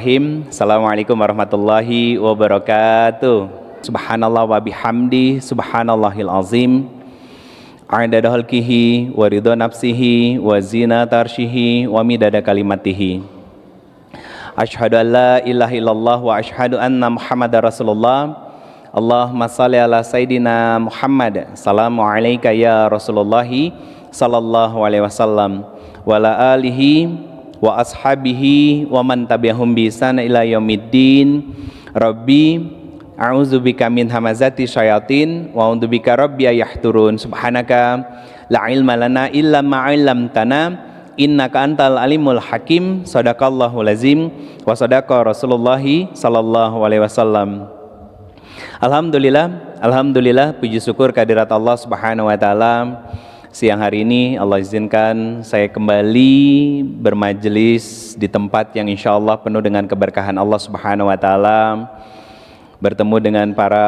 Bismillahirrahmanirrahim. Assalamualaikum warahmatullahi wabarakatuh. Subhanallah wa bihamdi, subhanallahil azim. Adada khalqihi wa ridha nafsihi wa zinata arsyihi wa midada kalimatihi. Asyhadu an la ilaha illallah wa asyhadu anna Muhammadar Rasulullah. Allahumma shalli ala sayidina Muhammad. Assalamu alayka ya Rasulullah sallallahu alaihi wasallam wa ala alihi wa ashabihi wa man tabi'ahum bi ihsan ila yaumiddin. Rabbi a'udzubika min hamazati syayatin wa a'udzubika rabbi ayahturun. Subhanaka la ilma lana illa ma 'allamtana innaka antal alimul hakim. Shadaqallahul azim wa shadaqa Rasulullah sallallahu alaihi wasallam. Alhamdulillah, puji syukur kehadirat Allah Subhanahu wa taala. Siang hari ini Allah izinkan saya kembali bermajelis di tempat yang insya Allah penuh dengan keberkahan Allah Subhanahu wa taala, bertemu dengan para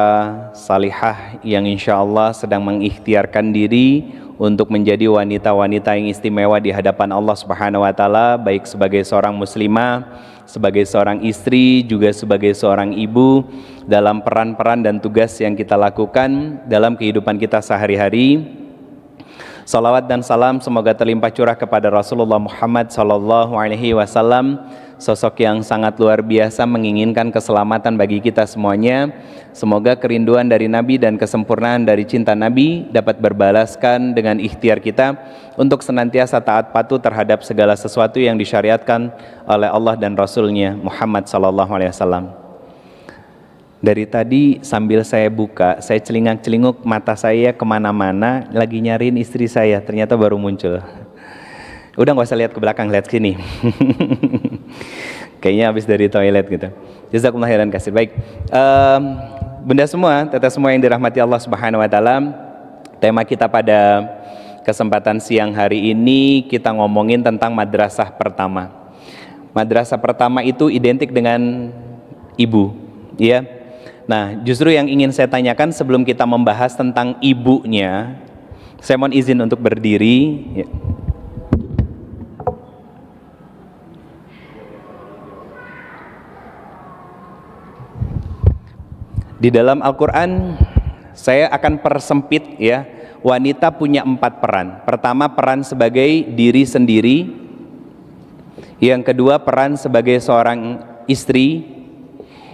salihah yang insya Allah sedang mengikhtiarkan diri untuk menjadi wanita-wanita yang istimewa di hadapan Allah Subhanahu wa taala, baik sebagai seorang muslimah, sebagai seorang istri, juga sebagai seorang ibu, dalam peran-peran dan tugas yang kita lakukan dalam kehidupan kita sehari-hari. Salawat dan salam semoga terlimpah curah kepada Rasulullah Muhammad sallallahu alaihi wasallam, sosok yang sangat luar biasa menginginkan keselamatan bagi kita semuanya. Semoga kerinduan dari Nabi dan kesempurnaan dari cinta Nabi dapat berbalaskan dengan ikhtiar kita untuk senantiasa taat patuh terhadap segala sesuatu yang disyariatkan oleh Allah dan Rasulnya Muhammad sallallahu alaihi wasallam. Dari tadi sambil saya buka, saya celingak-celinguk mata saya kemana-mana, lagi nyariin istri saya, ternyata baru muncul. Udah gak usah lihat ke belakang, lihat sini. Kayaknya habis dari toilet gitu. Jazakumullah khairan katsir. Baik, bunda semua, teteh semua yang dirahmati Allah Subhanahu wa taala, tema kita pada kesempatan siang hari ini kita ngomongin tentang madrasah pertama. Madrasah pertama itu identik dengan ibu, ya. Nah, justru yang ingin saya tanyakan sebelum kita membahas tentang ibunya, saya mohon izin untuk berdiri. Di dalam Al-Quran, saya akan persempit ya, wanita punya 4 peran. Pertama, peran sebagai diri sendiri. Yang kedua, peran sebagai seorang istri.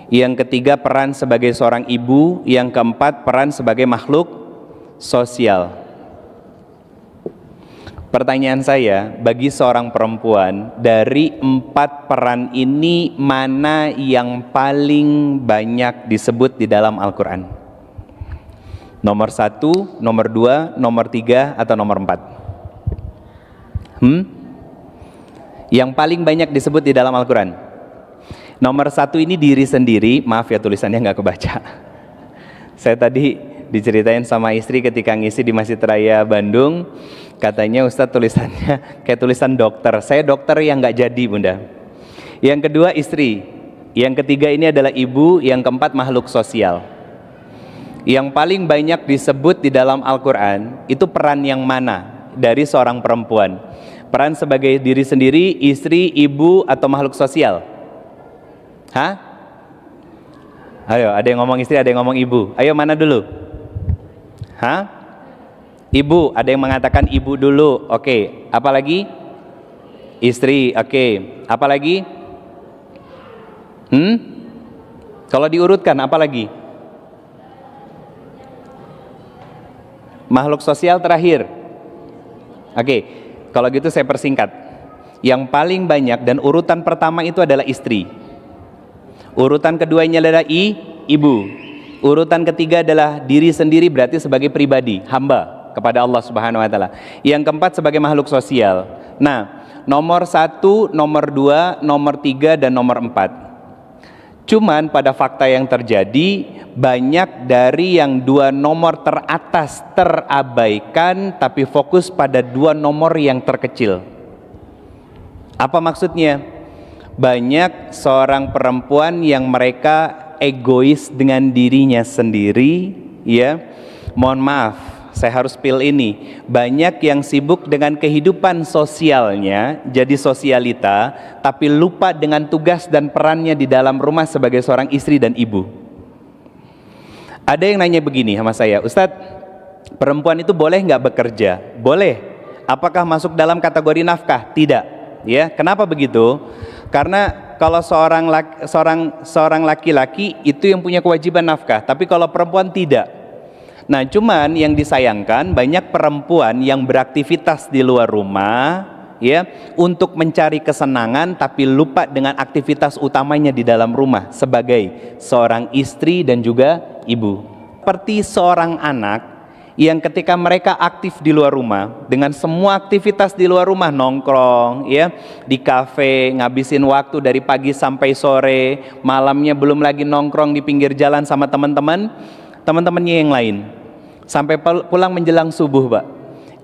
Yang ketiga, peran sebagai seorang ibu. Yang keempat, peran sebagai makhluk sosial. Pertanyaan saya, bagi seorang perempuan, dari 4 peran ini mana yang paling banyak disebut di dalam Al-Quran? Nomor 1, nomor 2, nomor 3, atau nomor 4? Yang paling banyak disebut di dalam Al-Quran? Nomor 1 ini diri sendiri. Maaf ya tulisannya nggak kebaca. Saya tadi diceritain sama istri ketika ngisi di Masjid Raya Bandung, katanya Ustadz tulisannya kayak tulisan dokter. Saya dokter yang nggak jadi, bunda. Yang kedua istri. Yang ketiga ini adalah ibu. Yang keempat makhluk sosial. Yang paling banyak disebut di dalam Al-Quran itu peran yang mana dari seorang perempuan? Peran sebagai diri sendiri, istri, ibu, atau makhluk sosial? Hah? Ayo, ada yang ngomong istri, ada yang ngomong ibu. Ayo, mana dulu? Hah? Ibu, ada yang mengatakan ibu dulu. Oke, apa lagi? Istri, oke. Apa lagi? Kalau diurutkan, apa lagi? Makhluk sosial terakhir. Oke, kalau gitu saya persingkat. Yang paling banyak dan urutan pertama itu adalah istri. Urutan keduanya adalah ibu. Urutan ketiga adalah diri sendiri, berarti sebagai pribadi, hamba kepada Allah Subhanahu wa taala. Yang keempat sebagai makhluk sosial. Nah, nomor 1, nomor 2, nomor 3, dan nomor 4. Cuman pada fakta yang terjadi, banyak dari yang 2 nomor teratas terabaikan, tapi fokus pada 2 nomor yang terkecil. Apa maksudnya? Banyak seorang perempuan yang mereka egois dengan dirinya sendiri, ya. Mohon maaf, saya harus spill ini. Banyak yang sibuk dengan kehidupan sosialnya, jadi sosialita, tapi lupa dengan tugas dan perannya di dalam rumah sebagai seorang istri dan ibu. Ada yang nanya begini sama saya, Ustadz, perempuan itu boleh nggak bekerja? Boleh. Apakah masuk dalam kategori nafkah? Tidak. Ya, kenapa begitu? Karena kalau seorang laki-laki itu yang punya kewajiban nafkah, tapi kalau perempuan tidak. Nah, cuman yang disayangkan banyak perempuan yang beraktivitas di luar rumah, ya, untuk mencari kesenangan, tapi lupa dengan aktivitas utamanya di dalam rumah sebagai seorang istri dan juga ibu. Seperti seorang anak yang ketika mereka aktif di luar rumah dengan semua aktivitas di luar rumah, nongkrong ya di kafe, ngabisin waktu dari pagi sampai sore, malamnya belum lagi nongkrong di pinggir jalan sama teman-temannya yang lain sampai pulang menjelang subuh, Pak.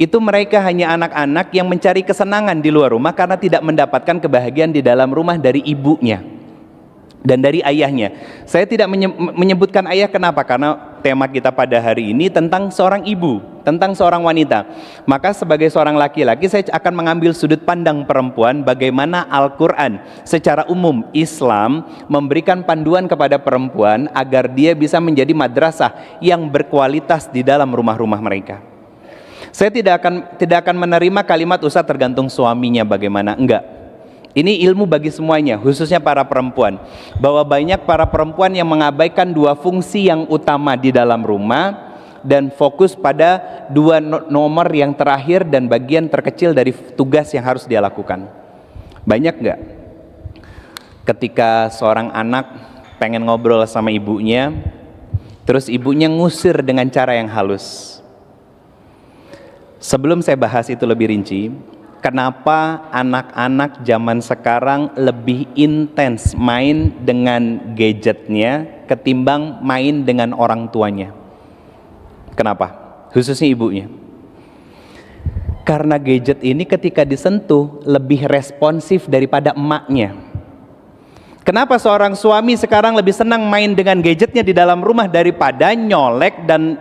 Itu mereka hanya anak-anak yang mencari kesenangan di luar rumah karena tidak mendapatkan kebahagiaan di dalam rumah dari ibunya dan dari ayahnya. Saya tidak menyebutkan ayah, kenapa? Karena tema kita pada hari ini tentang seorang ibu, tentang seorang wanita. Maka sebagai seorang laki-laki saya akan mengambil sudut pandang perempuan, bagaimana Al-Quran secara umum Islam memberikan panduan kepada perempuan agar dia bisa menjadi madrasah yang berkualitas di dalam rumah-rumah mereka. Saya tidak akan menerima kalimat Ustaz tergantung suaminya bagaimana, enggak. Ini ilmu bagi semuanya, khususnya para perempuan, bahwa banyak para perempuan yang mengabaikan dua fungsi yang utama di dalam rumah dan fokus pada dua nomor yang terakhir dan bagian terkecil dari tugas yang harus dia lakukan. Banyak nggak? Ketika seorang anak pengen ngobrol sama ibunya, terus ibunya ngusir dengan cara yang halus. Sebelum saya bahas itu lebih rinci, kenapa anak-anak zaman sekarang lebih intens main dengan gadgetnya ketimbang main dengan orang tuanya? Kenapa? Khususnya ibunya. Karena gadget ini ketika disentuh lebih responsif daripada emaknya. Kenapa seorang suami sekarang lebih senang main dengan gadgetnya di dalam rumah daripada nyolek dan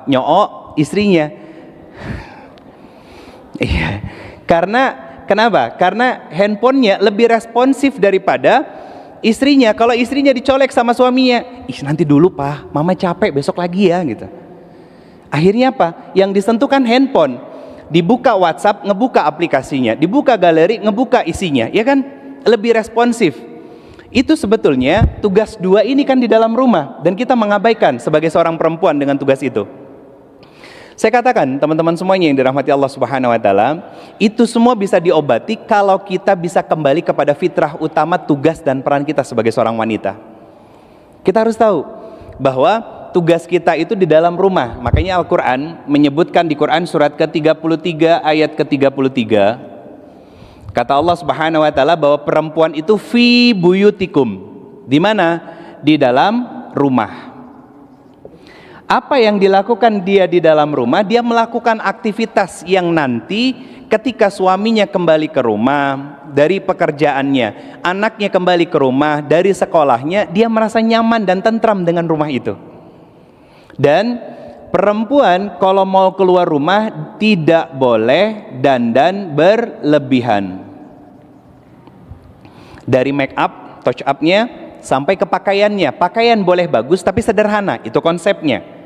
nyoo istrinya? Iya, karena kenapa? Karena handphonenya lebih responsif daripada istrinya. Kalau istrinya dicolek sama suaminya, nanti dulu Pak, mama capek, besok lagi ya gitu. Akhirnya apa? Yang disentuh kan handphone. Dibuka WhatsApp, ngebuka aplikasinya, dibuka galeri, ngebuka isinya, ya kan? Lebih responsif. Itu sebetulnya tugas dua ini kan di dalam rumah, dan kita mengabaikan sebagai seorang perempuan dengan tugas itu. Saya katakan teman-teman semuanya yang dirahmati Allah Subhanahu wa taala, itu semua bisa diobati kalau kita bisa kembali kepada fitrah utama tugas dan peran kita sebagai seorang wanita. Kita harus tahu bahwa tugas kita itu di dalam rumah. Makanya Al-Qur'an menyebutkan di Quran surat ke-33 ayat ke-33, kata Allah Subhanahu wa taala bahwa perempuan itu fi buyutikum. Di mana? Di dalam rumah. Apa yang dilakukan dia di dalam rumah? Dia melakukan aktivitas yang nanti ketika suaminya kembali ke rumah dari pekerjaannya, anaknya kembali ke rumah dari sekolahnya, dia merasa nyaman dan tentram dengan rumah itu. Dan perempuan kalau mau keluar rumah tidak boleh dandan berlebihan. Dari make up, touch up-nya sampai ke pakaiannya. Pakaian boleh bagus tapi sederhana, itu konsepnya.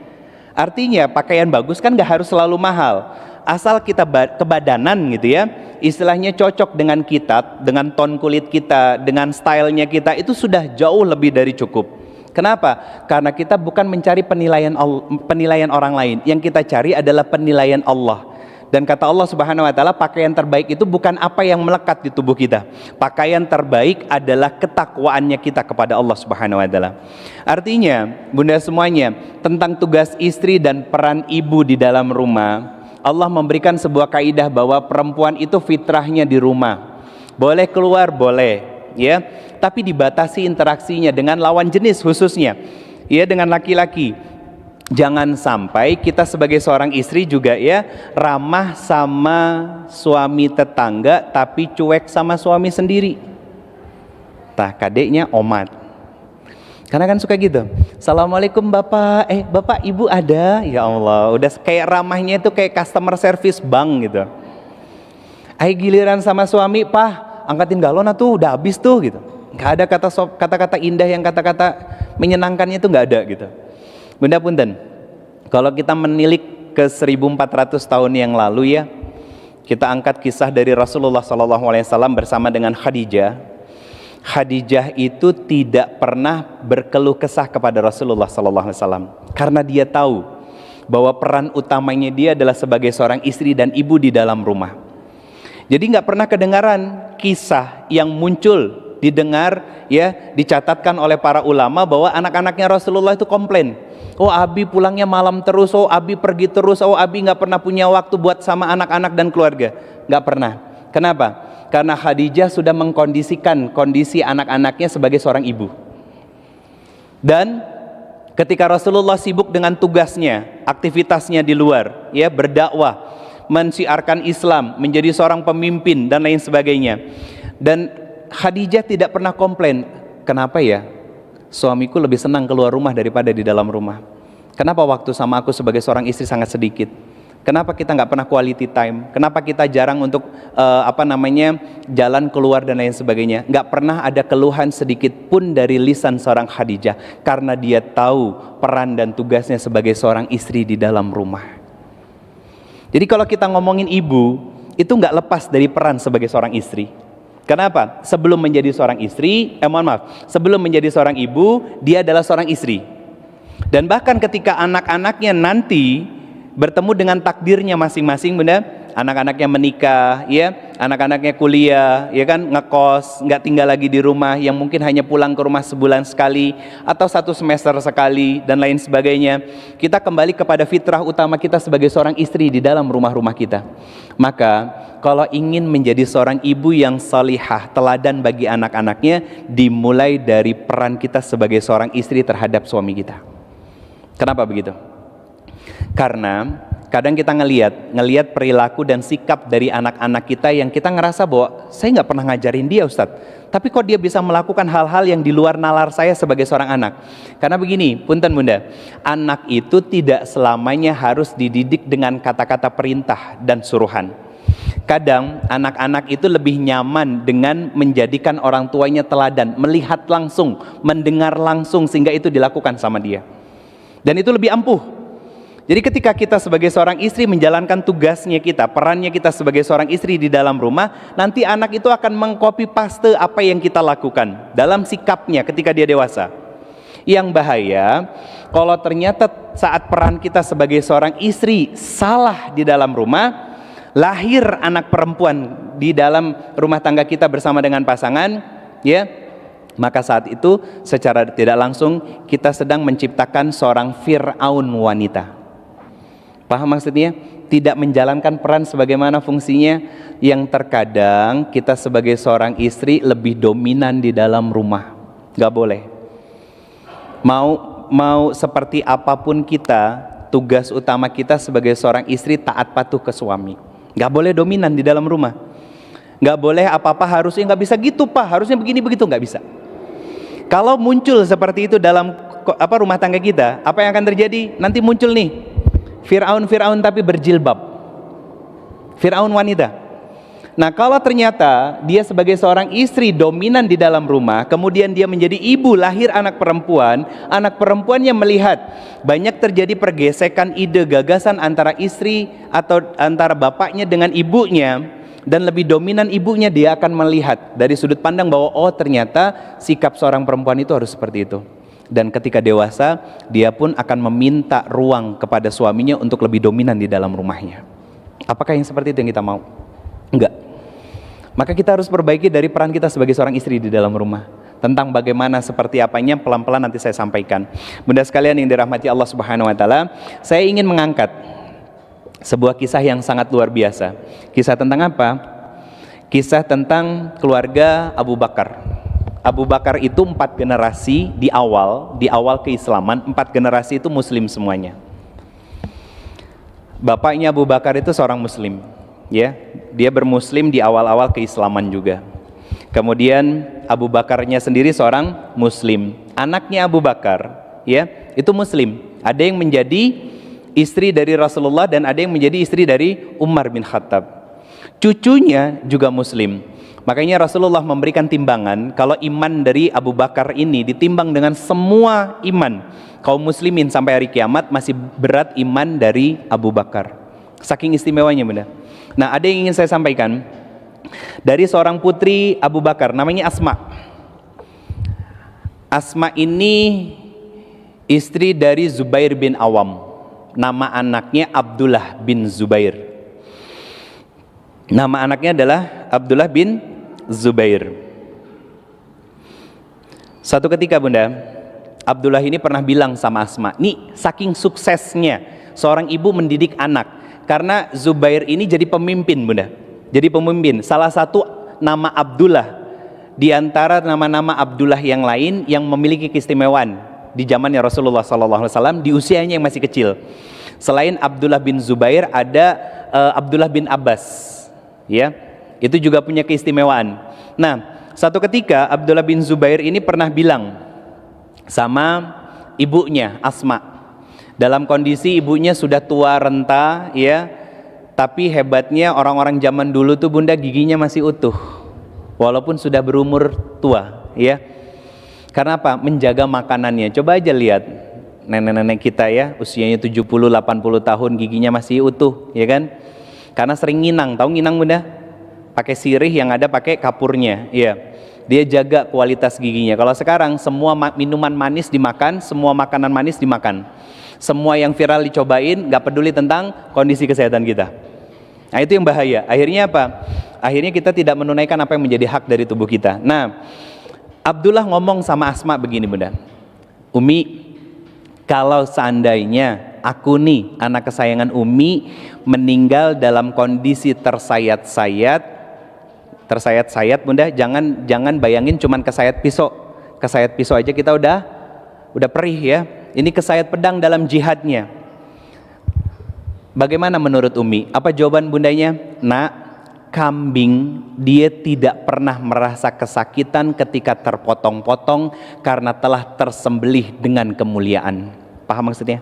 Artinya pakaian bagus kan gak harus selalu mahal, asal kita kebadanan gitu ya, istilahnya cocok dengan kita, dengan ton kulit kita, dengan stylenya kita, itu sudah jauh lebih dari cukup. Kenapa? Karena kita bukan mencari penilaian orang lain, yang kita cari adalah penilaian Allah. Dan kata Allah Subhanahu wa taala, pakaian terbaik itu bukan apa yang melekat di tubuh kita. Pakaian terbaik adalah ketakwaannya kita kepada Allah Subhanahu wa taala. Artinya, Bunda semuanya, tentang tugas istri dan peran ibu di dalam rumah, Allah memberikan sebuah kaidah bahwa perempuan itu fitrahnya di rumah. Boleh keluar, boleh, ya, tapi dibatasi interaksinya dengan lawan jenis khususnya, ya, dengan laki-laki. Jangan sampai kita sebagai seorang istri juga ya ramah sama suami tetangga tapi cuek sama suami sendiri. Tah kadeknya omat. Karena kan suka gitu. Assalamualaikum Bapak, Bapak Ibu ada? Ya Allah, udah kayak ramahnya itu kayak customer service bank gitu. Giliran sama suami, Pak, angkatin galon tuh udah habis tuh gitu. Nggak ada kata-kata indah yang kata-kata menyenangkannya itu nggak ada gitu. Bunda punten, kalau kita menilik ke 1400 tahun yang lalu ya, kita angkat kisah dari Rasulullah SAW bersama dengan Khadijah. Khadijah itu tidak pernah berkeluh kesah kepada Rasulullah SAW karena dia tahu bahwa peran utamanya dia adalah sebagai seorang istri dan ibu di dalam rumah. Jadi nggak pernah kedengaran kisah yang muncul didengar ya, dicatatkan oleh para ulama bahwa anak-anaknya Rasulullah itu komplain. Oh Abi pulangnya malam terus, oh Abi pergi terus, oh Abi nggak pernah punya waktu buat sama anak-anak dan keluarga. Nggak pernah. Kenapa? Karena Khadijah sudah mengkondisikan kondisi anak-anaknya sebagai seorang ibu. Dan ketika Rasulullah sibuk dengan tugasnya, aktivitasnya di luar, ya berdakwah, mensiarkan Islam, menjadi seorang pemimpin dan lain sebagainya. Dan Khadijah tidak pernah komplain, kenapa ya suamiku lebih senang keluar rumah daripada di dalam rumah? Kenapa waktu sama aku sebagai seorang istri sangat sedikit? Kenapa kita nggak pernah quality time? Kenapa kita jarang untuk jalan keluar dan lain sebagainya? Nggak pernah ada keluhan sedikit pun dari lisan seorang Khadijah, karena dia tahu peran dan tugasnya sebagai seorang istri di dalam rumah. Jadi kalau kita ngomongin ibu, itu nggak lepas dari peran sebagai seorang istri. Kenapa? Sebelum menjadi seorang istri, sebelum menjadi seorang ibu, dia adalah seorang istri. Dan bahkan ketika anak-anaknya nanti bertemu dengan takdirnya masing-masing, Bunda, anak-anaknya menikah, ya, anak-anaknya kuliah, ya kan, ngekos, nggak tinggal lagi di rumah, yang mungkin hanya pulang ke rumah sebulan sekali atau 1 semester sekali dan lain sebagainya. Kita kembali kepada fitrah utama kita sebagai seorang istri di dalam rumah-rumah kita. Maka kalau ingin menjadi seorang ibu yang salihah, teladan bagi anak-anaknya, dimulai dari peran kita sebagai seorang istri terhadap suami kita. Kenapa begitu? Karena kadang kita ngelihat perilaku dan sikap dari anak-anak kita yang kita ngerasa bahwa saya nggak pernah ngajarin dia, Ustadz, tapi kok dia bisa melakukan hal-hal yang di luar nalar saya sebagai seorang anak. Karena begini, punten Bunda, anak itu tidak selamanya harus dididik dengan kata-kata perintah dan suruhan. Kadang anak-anak itu lebih nyaman dengan menjadikan orang tuanya teladan, melihat langsung, mendengar langsung, sehingga itu dilakukan sama dia. Dan itu lebih ampuh. Jadi ketika kita sebagai seorang istri menjalankan tugasnya kita, perannya kita sebagai seorang istri di dalam rumah, nanti anak itu akan mengcopy paste apa yang kita lakukan dalam sikapnya ketika dia dewasa. Yang bahaya, kalau ternyata saat peran kita sebagai seorang istri salah di dalam rumah, lahir anak perempuan di dalam rumah tangga kita bersama dengan pasangan, ya, maka saat itu secara tidak langsung kita sedang menciptakan seorang Fir'aun wanita. Paham maksudnya? Tidak menjalankan peran sebagaimana fungsinya, yang terkadang kita sebagai seorang istri lebih dominan di dalam rumah. Gak boleh. Mau seperti apapun kita, tugas utama kita sebagai seorang istri taat patuh ke suami. Gak boleh dominan di dalam rumah. Gak boleh apa-apa harusnya, gak bisa gitu Pak, harusnya begini begitu, gak bisa. Kalau muncul seperti itu dalam rumah tangga kita, apa yang akan terjadi? Nanti muncul nih Fir'aun tapi berjilbab, Fir'aun wanita. Nah kalau ternyata dia sebagai seorang istri dominan di dalam rumah, kemudian dia menjadi ibu, lahir anak perempuannya melihat banyak terjadi pergesekan ide gagasan antara istri atau antara bapaknya dengan ibunya, dan lebih dominan ibunya, dia akan melihat dari sudut pandang bahwa oh ternyata sikap seorang perempuan itu harus seperti itu. Dan ketika dewasa, dia pun akan meminta ruang kepada suaminya untuk lebih dominan di dalam rumahnya. Apakah yang seperti itu yang kita mau? Enggak. Maka kita harus perbaiki dari peran kita sebagai seorang istri di dalam rumah. Tentang bagaimana seperti apanya, pelan-pelan nanti saya sampaikan. Bunda sekalian yang dirahmati Allah Subhanahu wa taala, saya ingin mengangkat sebuah kisah yang sangat luar biasa. Kisah tentang apa? Kisah tentang keluarga Abu Bakar. Abu Bakar itu 4 generasi di awal keislaman, 4 generasi itu muslim semuanya. Bapaknya Abu Bakar itu seorang muslim, ya. Dia bermuslim di awal-awal keislaman juga. Kemudian Abu Bakarnya sendiri seorang muslim. Anaknya Abu Bakar, ya, itu muslim. Ada yang menjadi istri dari Rasulullah dan ada yang menjadi istri dari Umar bin Khattab. Cucunya juga muslim. Makanya Rasulullah memberikan timbangan, kalau iman dari Abu Bakar ini ditimbang dengan semua iman kaum muslimin sampai hari kiamat, masih berat iman dari Abu Bakar. Saking istimewanya, Bunda. Nah, ada yang ingin saya sampaikan dari seorang putri Abu Bakar, namanya Asma. Asma ini istri dari Zubair bin Awam. Nama anaknya Abdullah bin Zubair. Nama anaknya adalah Abdullah bin Zubair. Suatu ketika, Bunda, Abdullah ini pernah bilang sama Asma, nih saking suksesnya seorang ibu mendidik anak, karena Zubair ini jadi pemimpin, Bunda. Jadi pemimpin, salah satu nama Abdullah di antara nama-nama Abdullah yang lain yang memiliki keistimewaan di zamannya Rasulullah SAW di usianya yang masih kecil. Selain Abdullah bin Zubair, ada Abdullah bin Abbas, ya, itu juga punya keistimewaan. Nah, satu ketika Abdullah bin Zubair ini pernah bilang sama ibunya Asma, dalam kondisi ibunya sudah tua renta, ya. Tapi hebatnya orang-orang zaman dulu tuh, Bunda, giginya masih utuh walaupun sudah berumur tua, ya. Karena apa? Menjaga makanannya. Coba aja lihat nenek-nenek kita, ya, usianya 70-80 tahun giginya masih utuh, ya kan? Karena sering nginang. Tahu nginang, Bunda? Pakai sirih yang ada pakai kapurnya, ya. Dia jaga kualitas giginya. Kalau sekarang semua minuman manis dimakan, semua makanan manis dimakan, semua yang viral dicobain, nggak peduli tentang kondisi kesehatan kita. Nah, itu yang bahaya. Akhirnya apa? Akhirnya kita tidak menunaikan apa yang menjadi hak dari tubuh kita. Nah, Abdullah ngomong sama Asma begini, Bunda. Umi, kalau seandainya aku nih, anak kesayangan Umi, meninggal dalam kondisi tersayat-sayat, Bunda, jangan bayangin cuman kesayat pisau. Kesayat pisau aja kita udah perih, ya. Ini kesayat pedang dalam jihadnya. Bagaimana menurut Umi? Apa jawaban bundanya? Nak, kambing dia tidak pernah merasa kesakitan ketika terpotong-potong karena telah tersembelih dengan kemuliaan. Paham maksudnya?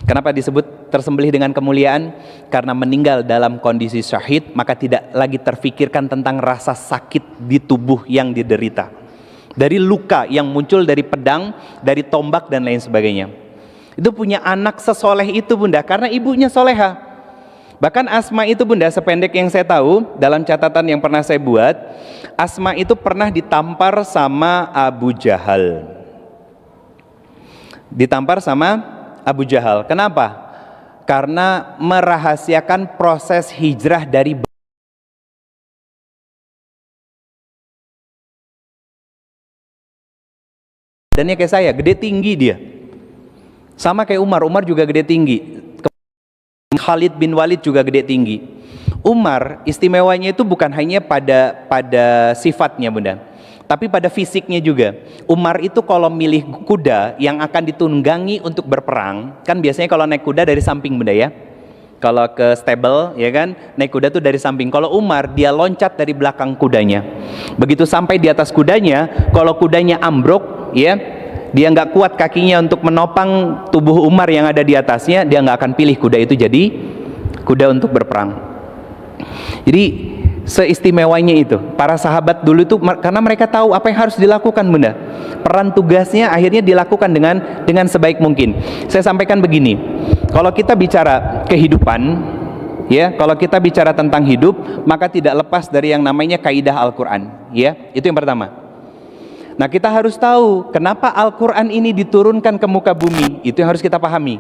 Kenapa disebut tersembelih dengan kemuliaan? Karena meninggal dalam kondisi syahid, maka tidak lagi terfikirkan tentang rasa sakit di tubuh yang diderita, dari luka yang muncul dari pedang, dari tombak dan lain sebagainya. Itu punya anak sesoleh itu, Bunda, karena ibunya soleha. Bahkan Asma itu, Bunda, sependek yang saya tahu dalam catatan yang pernah saya buat, Asma itu pernah ditampar sama Abu Jahal. Ditampar sama Abu Jahal. Kenapa? Karena merahasiakan proses hijrah dari badannya kayak saya, gede tinggi dia. Sama kayak Umar juga gede tinggi. Khalid bin Walid juga gede tinggi. Umar istimewanya itu bukan hanya pada sifatnya, Bunda, tapi pada fisiknya juga. Umar itu kalau milih kuda yang akan ditunggangi untuk berperang, kan biasanya kalau naik kuda dari samping, Bunda, ya. Kalau ke stable, ya kan, naik kuda tuh dari samping. Kalau Umar, dia loncat dari belakang kudanya. Begitu sampai di atas kudanya, kalau kudanya ambruk, ya, dia nggak kuat kakinya untuk menopang tubuh Umar yang ada di atasnya, dia nggak akan pilih kuda itu jadi kuda untuk berperang. Jadi seistimewanya itu para sahabat dulu itu, karena mereka tahu apa yang harus dilakukan, Bunda. Peran tugasnya akhirnya dilakukan dengan sebaik mungkin. Saya sampaikan begini, kalau kita bicara kehidupan, ya, kalau kita bicara tentang hidup, maka tidak lepas dari yang namanya kaidah Al-Quran, ya. Itu yang pertama. Nah, kita harus tahu kenapa Al-Quran ini diturunkan ke muka bumi. Itu yang harus kita pahami.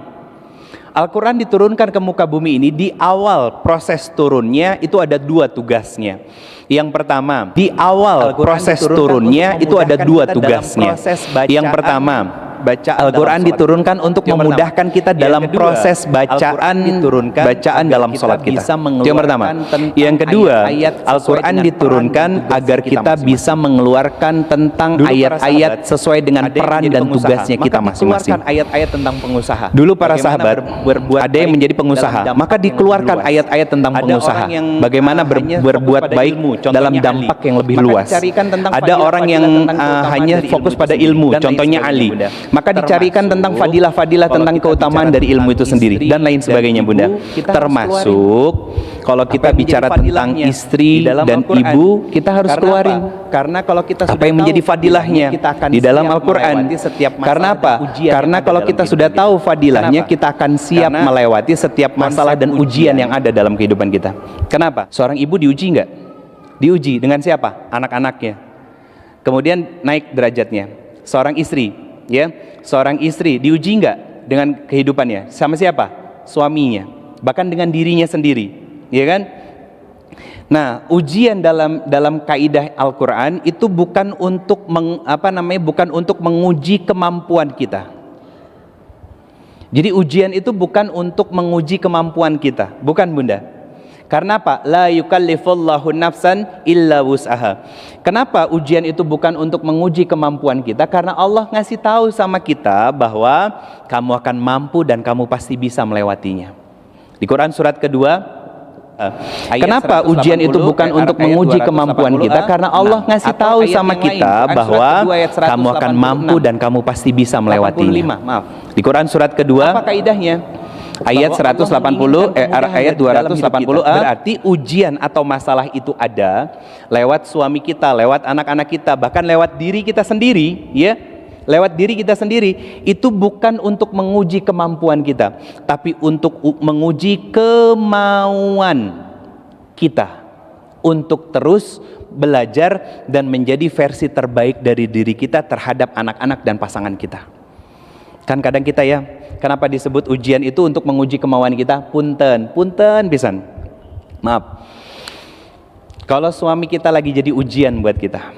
Al-Quran diturunkan ke muka bumi ini, di awal proses turunnya itu ada dua tugasnya. Yang pertama, di awal proses turunnya itu ada dua tugasnya. Yang pertama, Al-Quran diturunkan untuk memudahkan kita dalam proses bacaan dalam sholat kita. Itu yang pertama. Yang kedua, Al-Quran diturunkan agar kita bisa mengeluarkan tentang ayat-ayat sesuai dengan peran dan tugasnya kita masing-masing. Ayat-ayat tentang pengusaha. Dulu para sahabat ada yang menjadi pengusaha, maka dikeluarkan ayat-ayat tentang pengusaha. Bagaimana berbuat baik dalam dampak yang lebih luas. Ada orang yang hanya fokus pada ilmu, contohnya Ali. Maka dicarikan tentang fadilah-fadilah tentang keutamaan dari ilmu itu sendiri dan lain sebagainya, Bunda. Termasuk kalau kita bicara tentang istri dan ibu, kita harus keluarin. Karena kalau kita apa yang menjadi fadilahnya di dalam Al-Quran. Karena apa? Karena kalau kita sudah tahu fadilahnya, kita akan siap melewati setiap masalah dan ujian yang ada dalam kehidupan kita. Kenapa? Seorang ibu diuji nggak? Diuji dengan siapa? Anak-anaknya. Kemudian naik derajatnya. Seorang istri, ya, seorang istri diuji nggak dengan kehidupannya? Sama siapa? Suaminya. Bahkan dengan dirinya sendiri, ya kan? Nah, ujian dalam kaidah Al-Quran itu bukan untuk bukan untuk menguji kemampuan kita. Jadi ujian itu bukan untuk menguji kemampuan kita, bukan, Bunda. Karena apa? La yukallifullahu nafsan illa wus'aha. Kenapa ujian itu bukan untuk menguji kemampuan kita? Karena Allah ngasih tahu sama kita bahwa kamu akan mampu dan kamu pasti bisa melewatinya. Di Quran surat kedua, kenapa ujian itu bukan untuk menguji kemampuan kita? Karena Allah ngasih tahu sama kita bahwa kamu akan mampu dan kamu pasti bisa melewatinya. Di Quran surat kedua, apa kaidahnya? Ayat 180, ayat 280, berarti ujian atau masalah itu ada lewat suami kita, lewat anak-anak kita, bahkan lewat diri kita sendiri, ya. Lewat diri kita sendiri, itu bukan untuk menguji kemampuan kita, tapi untuk menguji kemauan kita untuk terus belajar dan menjadi versi terbaik dari diri kita terhadap anak-anak dan pasangan kita. Kan kadang kita, ya, kenapa disebut ujian itu untuk menguji kemauan kita? Punten pisan. Maaf. Kalau suami kita lagi jadi ujian buat kita,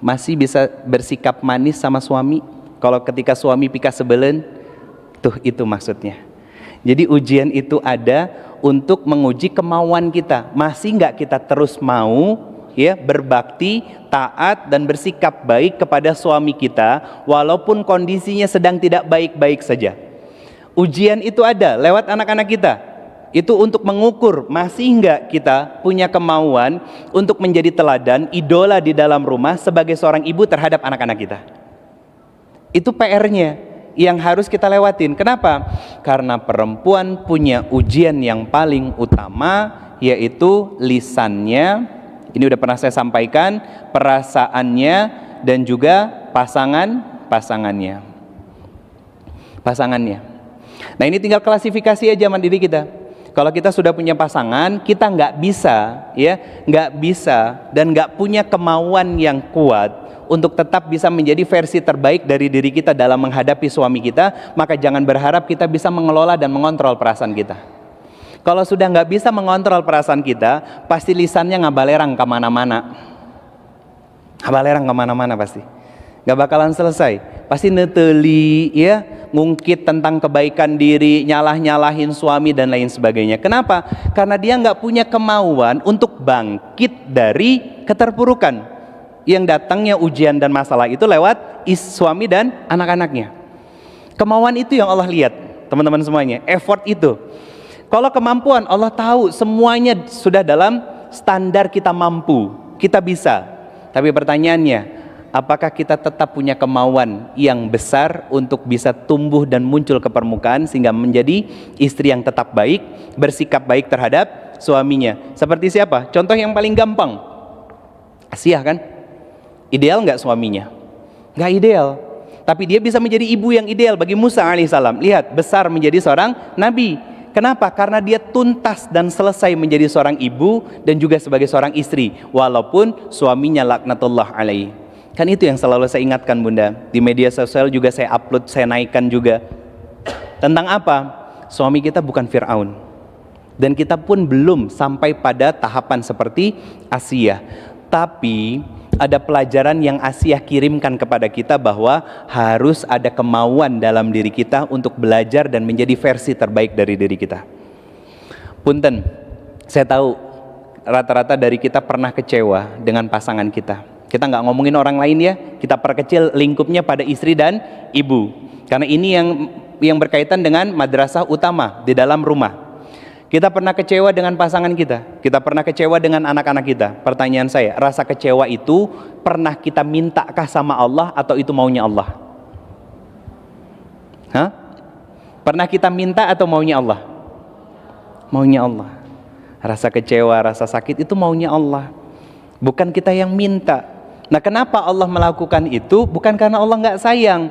masih bisa bersikap manis sama suami? Kalau ketika suami pika sebelen, tuh itu maksudnya. Jadi ujian itu ada untuk menguji kemauan kita. Masih nggak kita terus mau, ya, berbakti, taat dan bersikap baik kepada suami kita walaupun kondisinya sedang tidak baik-baik saja. Ujian itu ada lewat anak-anak kita. Itu untuk mengukur masih enggak kita punya kemauan untuk menjadi teladan, idola di dalam rumah sebagai seorang ibu terhadap anak-anak kita. Itu PR-nya yang harus kita lewatin. Kenapa? Karena perempuan punya ujian yang paling utama, yaitu lisannya. Ini udah pernah saya sampaikan, perasaannya dan juga pasangannya. Nah, ini tinggal klasifikasi aja sama diri kita. Kalau kita sudah punya pasangan, kita nggak bisa dan nggak punya kemauan yang kuat untuk tetap bisa menjadi versi terbaik dari diri kita dalam menghadapi suami kita, maka jangan berharap kita bisa mengelola dan mengontrol perasaan kita. Kalau sudah nggak bisa mengontrol perasaan kita, pasti lisannya ngabalerang kemana-mana. Pasti. Nggak bakalan selesai. Pasti neteli, ya, ngungkit tentang kebaikan diri, nyalah-nyalahin suami dan lain sebagainya. Kenapa? Karena dia nggak punya kemauan untuk bangkit dari keterpurukan yang datangnya ujian dan masalah itu lewat suami dan anak-anaknya. Kemauan itu yang Allah lihat, teman-teman semuanya. Effort itu. Kalau kemampuan, Allah tahu semuanya sudah dalam standar kita mampu, kita bisa. Tapi pertanyaannya, apakah kita tetap punya kemauan yang besar untuk bisa tumbuh dan muncul ke permukaan sehingga menjadi istri yang tetap baik, bersikap baik terhadap suaminya? Seperti siapa? Contoh yang paling gampang, Asiyah kan? Ideal nggak suaminya? Nggak ideal. Tapi dia bisa menjadi ibu yang ideal bagi Musa alaihissalam. Lihat, besar menjadi seorang nabi. Kenapa? Karena dia tuntas dan selesai menjadi seorang ibu dan juga sebagai seorang istri, walaupun suaminya laknatullah alaih. Kan itu yang selalu saya ingatkan, Bunda. Di media sosial juga saya upload, saya naikkan juga. Tentang apa? Suami kita bukan Fir'aun. Dan kita pun belum sampai pada tahapan seperti Asiyah. Tapi ada pelajaran yang Asiyah kirimkan kepada kita bahwa harus ada kemauan dalam diri kita untuk belajar dan menjadi versi terbaik dari diri kita. Punten, saya tahu rata-rata dari kita pernah kecewa dengan pasangan kita. Kita nggak ngomongin orang lain ya, kita perkecil lingkupnya pada istri dan ibu. Karena ini yang berkaitan dengan madrasah utama di dalam rumah. Kita pernah kecewa dengan pasangan kita pernah kecewa dengan anak-anak kita. Pertanyaan saya, rasa kecewa itu pernah kita mintakah sama Allah atau itu maunya Allah? Hah? Pernah kita minta atau maunya Allah? Maunya Allah. Rasa kecewa, rasa sakit itu maunya Allah, bukan kita yang minta. Nah, kenapa Allah melakukan itu? Bukan karena Allah nggak sayang.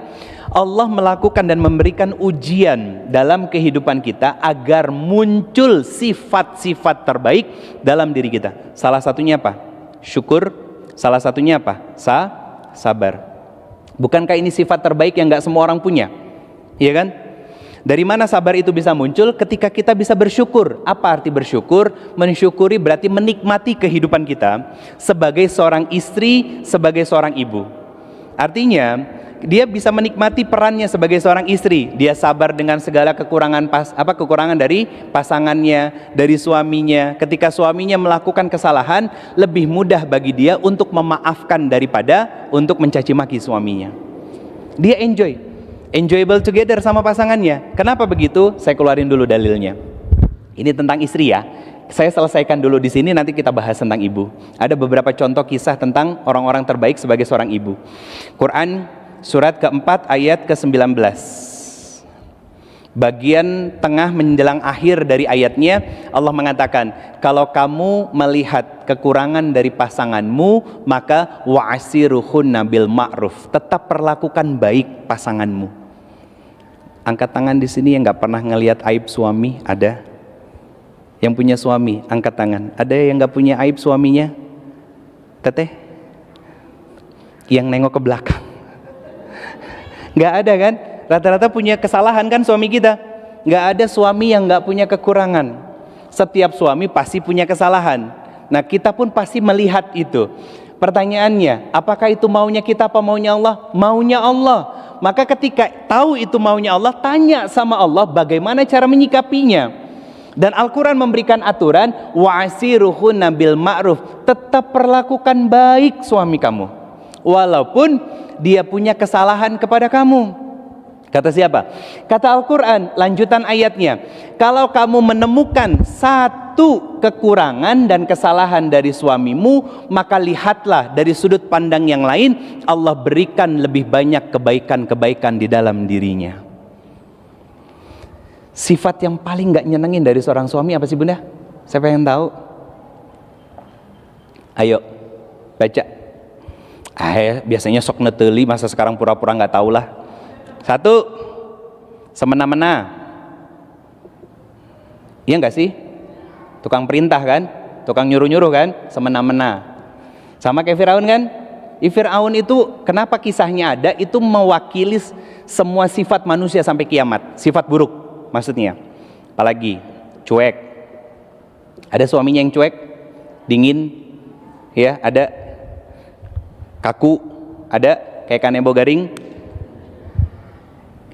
Allah melakukan dan memberikan ujian dalam kehidupan kita agar muncul sifat-sifat terbaik dalam diri kita. Salah satunya apa? Syukur. Salah satunya apa? Sabar. Bukankah ini sifat terbaik yang nggak semua orang punya? Iya kan? Dari mana sabar itu bisa muncul? Ketika kita bisa bersyukur. Apa arti bersyukur? Mensyukuri berarti menikmati kehidupan kita sebagai seorang istri, sebagai seorang ibu. Artinya dia bisa menikmati perannya sebagai seorang istri. Dia sabar dengan segala kekurangan kekurangan dari pasangannya, dari suaminya. Ketika suaminya melakukan kesalahan, lebih mudah bagi dia untuk memaafkan daripada untuk mencaci maki suaminya. Dia enjoyable together sama pasangannya. Kenapa begitu? Saya keluarin dulu dalilnya. Ini tentang istri ya. Saya selesaikan dulu di sini, nanti kita bahas tentang ibu. Ada beberapa contoh kisah tentang orang-orang terbaik sebagai seorang ibu. Quran surat keempat ayat ke-19. Bagian tengah menjelang akhir dari ayatnya, Allah mengatakan, kalau kamu melihat kekurangan dari pasanganmu, maka wa'asiruhunna bil ma'ruf. Tetap perlakukan baik pasanganmu. Angkat tangan di sini yang nggak pernah ngelihat aib suami, ada? Yang punya suami, angkat tangan. Ada yang nggak punya aib suaminya? Teteh? Yang nengok ke belakang. Nggak ada kan? Rata-rata punya kesalahan kan suami kita. Nggak ada suami yang nggak punya kekurangan. Setiap suami pasti punya kesalahan. Nah, kita pun pasti melihat itu. Pertanyaannya, apakah itu maunya kita apa maunya Allah? Maunya Allah. Maka ketika tahu itu maunya Allah, tanya sama Allah bagaimana cara menyikapinya. Dan Al-Quran memberikan aturan, wa'asiruhunna bil ma'ruf. Tetap perlakukan baik suami kamu, walaupun dia punya kesalahan kepada kamu. Kata siapa? Kata Al-Quran, lanjutan ayatnya, kalau kamu menemukan satu kekurangan dan kesalahan dari suamimu, maka lihatlah dari sudut pandang yang lain, Allah berikan lebih banyak kebaikan-kebaikan di dalam dirinya. Sifat yang paling gak nyenengin dari seorang suami apa sih bunda? Saya pengen tahu. Ayo, baca. Biasanya sok neteli, masa sekarang pura-pura gak tahu lah. 1, semena-mena. Iya gak sih? Tukang perintah kan? Tukang nyuruh-nyuruh kan? Semena-mena. Sama kayak Firaun kan? Firaun itu kenapa kisahnya ada? Itu mewakili semua sifat manusia sampai kiamat. Sifat buruk maksudnya. Apalagi cuek. Ada suaminya yang cuek, dingin, ya, ada kaku, ada kayak kanebo garing.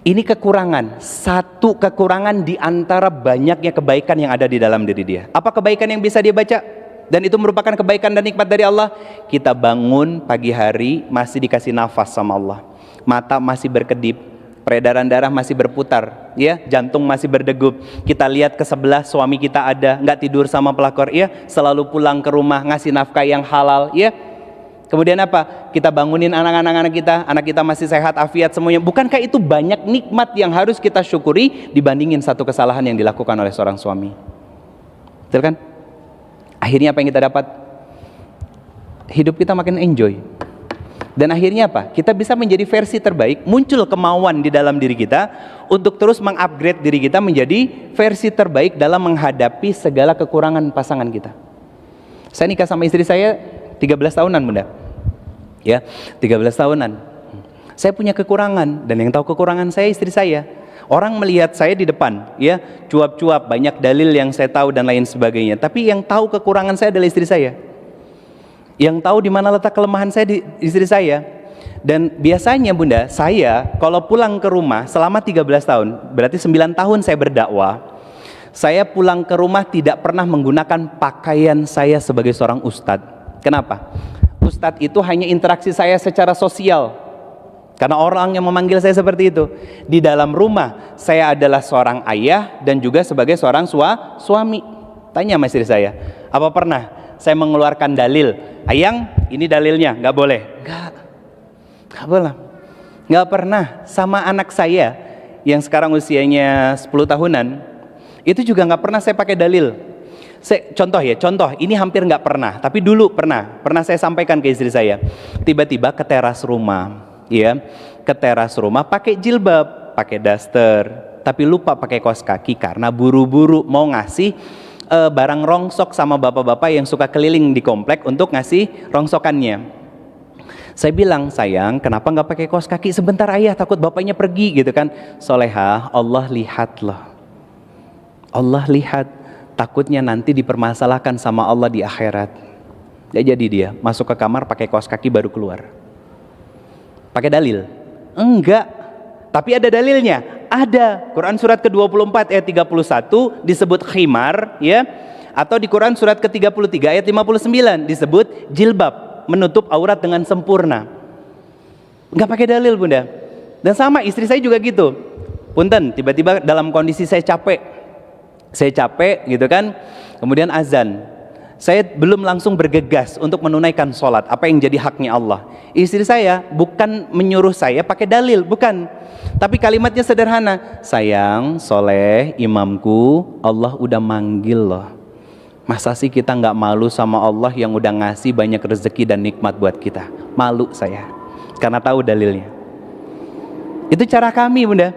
Ini kekurangan, satu kekurangan di antara banyaknya kebaikan yang ada di dalam diri dia. Apa kebaikan yang bisa dia baca? Dan itu merupakan kebaikan dan nikmat dari Allah. Kita bangun pagi hari masih dikasih nafas sama Allah. Mata masih berkedip, peredaran darah masih berputar, ya, jantung masih berdegup. Kita lihat ke sebelah suami kita ada, nggak tidur sama pelakor, ya, selalu pulang ke rumah ngasih nafkah yang halal, ya. Kemudian apa? Kita bangunin anak kita masih sehat, afiat semuanya. Bukankah itu banyak nikmat yang harus kita syukuri dibandingin satu kesalahan yang dilakukan oleh seorang suami? Betul kan? Akhirnya apa yang kita dapat? Hidup kita makin enjoy. Dan akhirnya apa? Kita bisa menjadi versi terbaik, muncul kemauan di dalam diri kita untuk terus mengupgrade diri kita menjadi versi terbaik dalam menghadapi segala kekurangan pasangan kita. Saya nikah sama istri saya 13 tahunan bunda. Ya, 13 tahunan. Saya punya kekurangan dan yang tahu kekurangan saya istri saya. Orang melihat saya di depan, ya, cuap-cuap, banyak dalil yang saya tahu dan lain sebagainya. Tapi yang tahu kekurangan saya adalah istri saya. Yang tahu di mana letak kelemahan saya di istri saya. Dan biasanya Bunda, saya kalau pulang ke rumah selama 13 tahun, berarti 9 tahun saya berdakwah, saya pulang ke rumah tidak pernah menggunakan pakaian saya sebagai seorang ustadz. Kenapa? Ustadz itu hanya interaksi saya secara sosial, karena orang yang memanggil saya seperti itu. Di dalam rumah saya adalah seorang ayah dan juga sebagai seorang suami. Tanya sama istri saya, apa pernah saya mengeluarkan dalil, Ayang ini dalilnya, nggak boleh? Nggak boleh. Nggak pernah. Sama anak saya yang sekarang usianya 10 tahunan, itu juga nggak pernah saya pakai dalil. Contoh, ini hampir nggak pernah, tapi dulu pernah saya sampaikan ke istri saya. Tiba-tiba ke teras rumah, ya, ke teras rumah pakai jilbab, pakai daster, tapi lupa pakai kaos kaki karena buru-buru mau ngasih barang rongsok sama bapak-bapak yang suka keliling di komplek untuk ngasih rongsokannya. Saya bilang, sayang, kenapa nggak pakai kaos kaki? Sebentar ayah, takut bapaknya pergi gitu kan. Soleha, Allah lihat loh. Allah lihat, takutnya nanti dipermasalahkan sama Allah di akhirat. Jadi dia masuk ke kamar pakai kaos kaki baru keluar. Pakai dalil? Enggak. Tapi ada dalilnya. Ada. Quran surat ke-24 ayat 31 disebut khimar, ya. Atau di Quran surat ke-33 ayat 59 disebut jilbab, menutup aurat dengan sempurna. Enggak pakai dalil Bunda. Dan sama istri saya juga gitu. Punten, tiba-tiba dalam kondisi saya capek gitu kan, kemudian azan, saya belum langsung bergegas untuk menunaikan sholat, apa yang jadi haknya Allah. Istri saya bukan menyuruh saya pakai dalil, bukan, tapi kalimatnya sederhana, sayang, soleh, imamku, Allah udah manggil loh. Masa sih kita nggak malu sama Allah yang udah ngasih banyak rezeki dan nikmat buat kita? Malu saya, karena tahu dalilnya. Itu cara kami Bunda.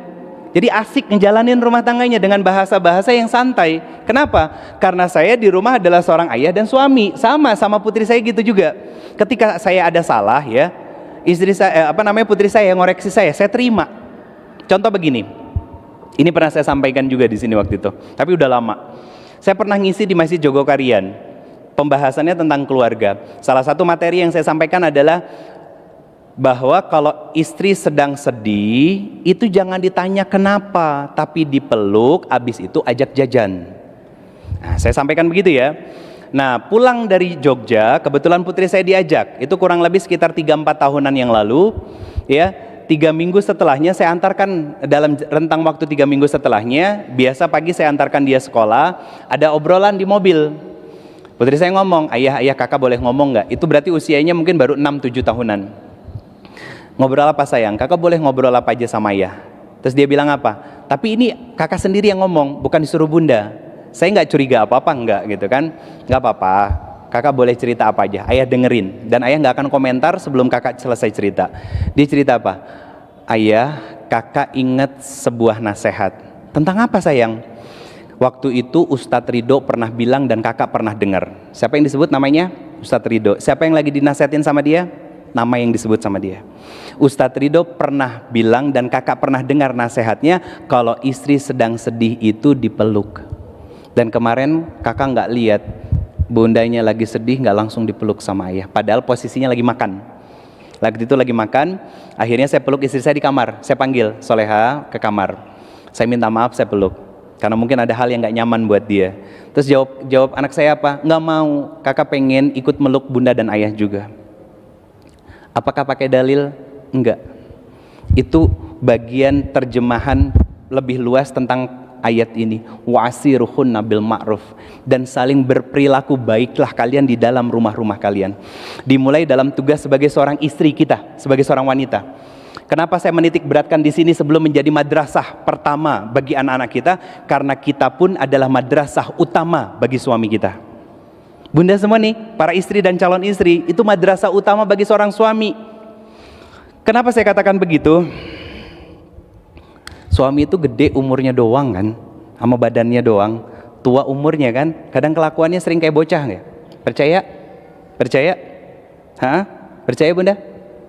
Jadi asik ngejalanin rumah tangganya dengan bahasa-bahasa yang santai. Kenapa? Karena saya di rumah adalah seorang ayah dan suami. Sama putri saya gitu juga. Ketika saya ada salah, ya, putri saya yang ngoreksi saya terima. Contoh begini. Ini pernah saya sampaikan juga di sini waktu itu, tapi udah lama. Saya pernah ngisi di Masjid Jogokarian. Pembahasannya tentang keluarga. Salah satu materi yang saya sampaikan adalah bahwa kalau istri sedang sedih, itu jangan ditanya kenapa, tapi dipeluk, abis itu ajak jajan. Nah, saya sampaikan begitu ya. Nah, pulang dari Jogja, kebetulan putri saya diajak. Itu kurang lebih sekitar 3-4 tahunan yang lalu, ya. 3 minggu setelahnya saya antarkan, dalam rentang waktu 3 minggu setelahnya, biasa pagi saya antarkan dia sekolah, ada obrolan di mobil. Putri saya ngomong, ayah kakak boleh ngomong nggak? Itu berarti usianya mungkin baru 6-7 tahunan. Ngobrol apa sayang? Kakak boleh ngobrol apa aja sama ayah. Terus dia bilang apa? Tapi ini kakak sendiri yang ngomong, bukan disuruh bunda. Saya nggak curiga apa-apa, enggak gitu kan? Nggak apa-apa, kakak boleh cerita apa aja, ayah dengerin. Dan ayah nggak akan komentar sebelum kakak selesai cerita. Dia cerita apa? Ayah, kakak ingat sebuah nasihat. Tentang apa sayang? Waktu itu Ustadz Ridho pernah bilang dan kakak pernah dengar. Siapa yang disebut namanya? Ustadz Ridho. Siapa yang lagi dinasihatin sama dia? Nama yang disebut sama dia. Ustadz Ridho pernah bilang dan kakak pernah dengar nasihatnya, kalau istri sedang sedih itu dipeluk. Dan kemarin kakak nggak lihat bundanya lagi sedih, nggak langsung dipeluk sama ayah, padahal posisinya lagi makan. Lagi makan, akhirnya saya peluk istri saya di kamar. Saya panggil Soleha ke kamar. Saya minta maaf, saya peluk karena mungkin ada hal yang nggak nyaman buat dia. Terus jawab anak saya apa? Nggak mau, kakak pengen ikut meluk bunda dan ayah juga. Apakah pakai dalil? Enggak. Itu bagian terjemahan lebih luas tentang ayat ini. Wa'asiruhunna bil ma'ruf, dan saling berperilaku baiklah kalian di dalam rumah-rumah kalian. Dimulai dalam tugas sebagai seorang istri kita, sebagai seorang wanita. Kenapa saya menitik beratkan di sini sebelum menjadi madrasah pertama bagi anak-anak kita? Karena kita pun adalah madrasah utama bagi suami kita. Bunda semua nih, para istri dan calon istri, itu madrasah utama bagi seorang suami. Kenapa saya katakan begitu? Suami itu gede umurnya doang kan, sama badannya doang, tua umurnya kan, kadang kelakuannya sering kayak bocah nggak? Percaya? Percaya? Hah? Percaya Bunda?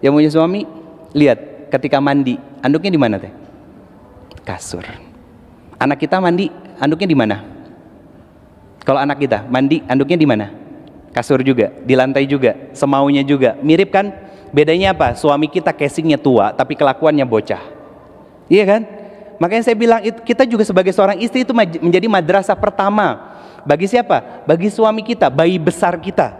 Yang punya suami, lihat ketika mandi, anduknya di mana teh? Kasur. Anak kita mandi, anduknya di mana? Kalau anak kita mandi, anduknya di mana? kasur juga, di lantai juga, semaunya juga. Mirip kan? Bedanya apa? Suami kita casingnya tua, tapi kelakuannya bocah. Iya kan? Makanya saya bilang, kita juga sebagai seorang istri itu menjadi madrasah pertama. Bagi siapa? Bagi suami kita, bayi besar kita,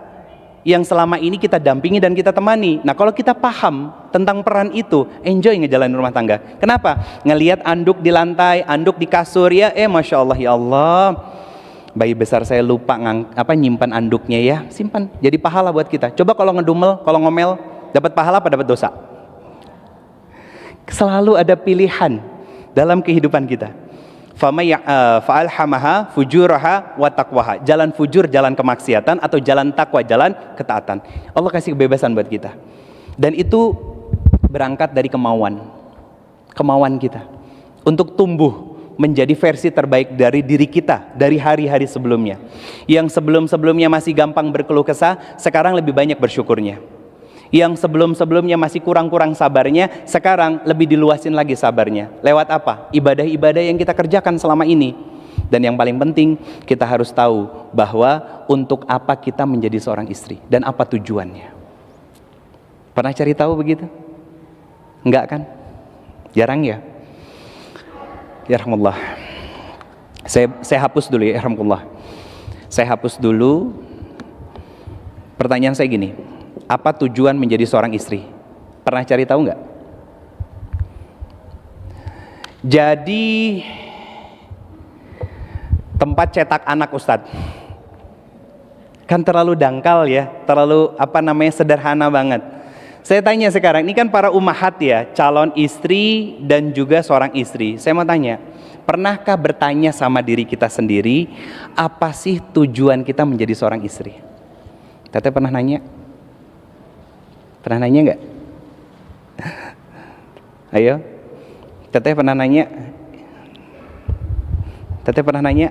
yang selama ini kita dampingi dan kita temani. Nah, kalau kita paham tentang peran itu, enjoy ngejalanin rumah tangga. Kenapa? Ngelihat anduk di lantai, anduk di kasur, ya Masya Allah, ya Allah, bayi besar saya lupa nyimpan anduknya, ya simpan, jadi pahala buat kita. Coba kalau ngedumel, kalau ngomel, dapat pahala apa dapat dosa? Selalu ada pilihan dalam kehidupan kita. Fa'alhamaha fujuraha wa taqwaha. Jalan fujur, jalan kemaksiatan, atau jalan takwa, jalan ketaatan. Allah kasih kebebasan buat kita. Dan itu berangkat dari kemauan kita untuk tumbuh menjadi versi terbaik dari diri kita dari hari-hari sebelumnya. Yang sebelum-sebelumnya masih gampang berkeluh kesah, sekarang lebih banyak bersyukurnya. Yang sebelum-sebelumnya masih kurang-kurang sabarnya, sekarang lebih diluasin lagi sabarnya. Lewat apa? Ibadah-ibadah yang kita kerjakan selama ini. Dan yang paling penting, kita harus tahu bahwa untuk apa kita menjadi seorang istri dan apa tujuannya. Pernah cari tahu begitu? Enggak kan? Jarang ya? Ya rahmatullah. Saya hapus dulu ya rahmatullah. Saya hapus dulu. Pertanyaan saya gini, apa tujuan menjadi seorang istri? Pernah cari tahu nggak? Jadi tempat cetak anak Ustadz kan terlalu dangkal ya, terlalu sederhana banget. Saya tanya sekarang, ini kan para ummahat ya, calon istri dan juga seorang istri. Saya mau tanya, pernahkah bertanya sama diri kita sendiri, apa sih tujuan kita menjadi seorang istri? Teteh pernah nanya? Pernah nanya nggak? Ayo, Teteh pernah nanya? Teteh pernah nanya?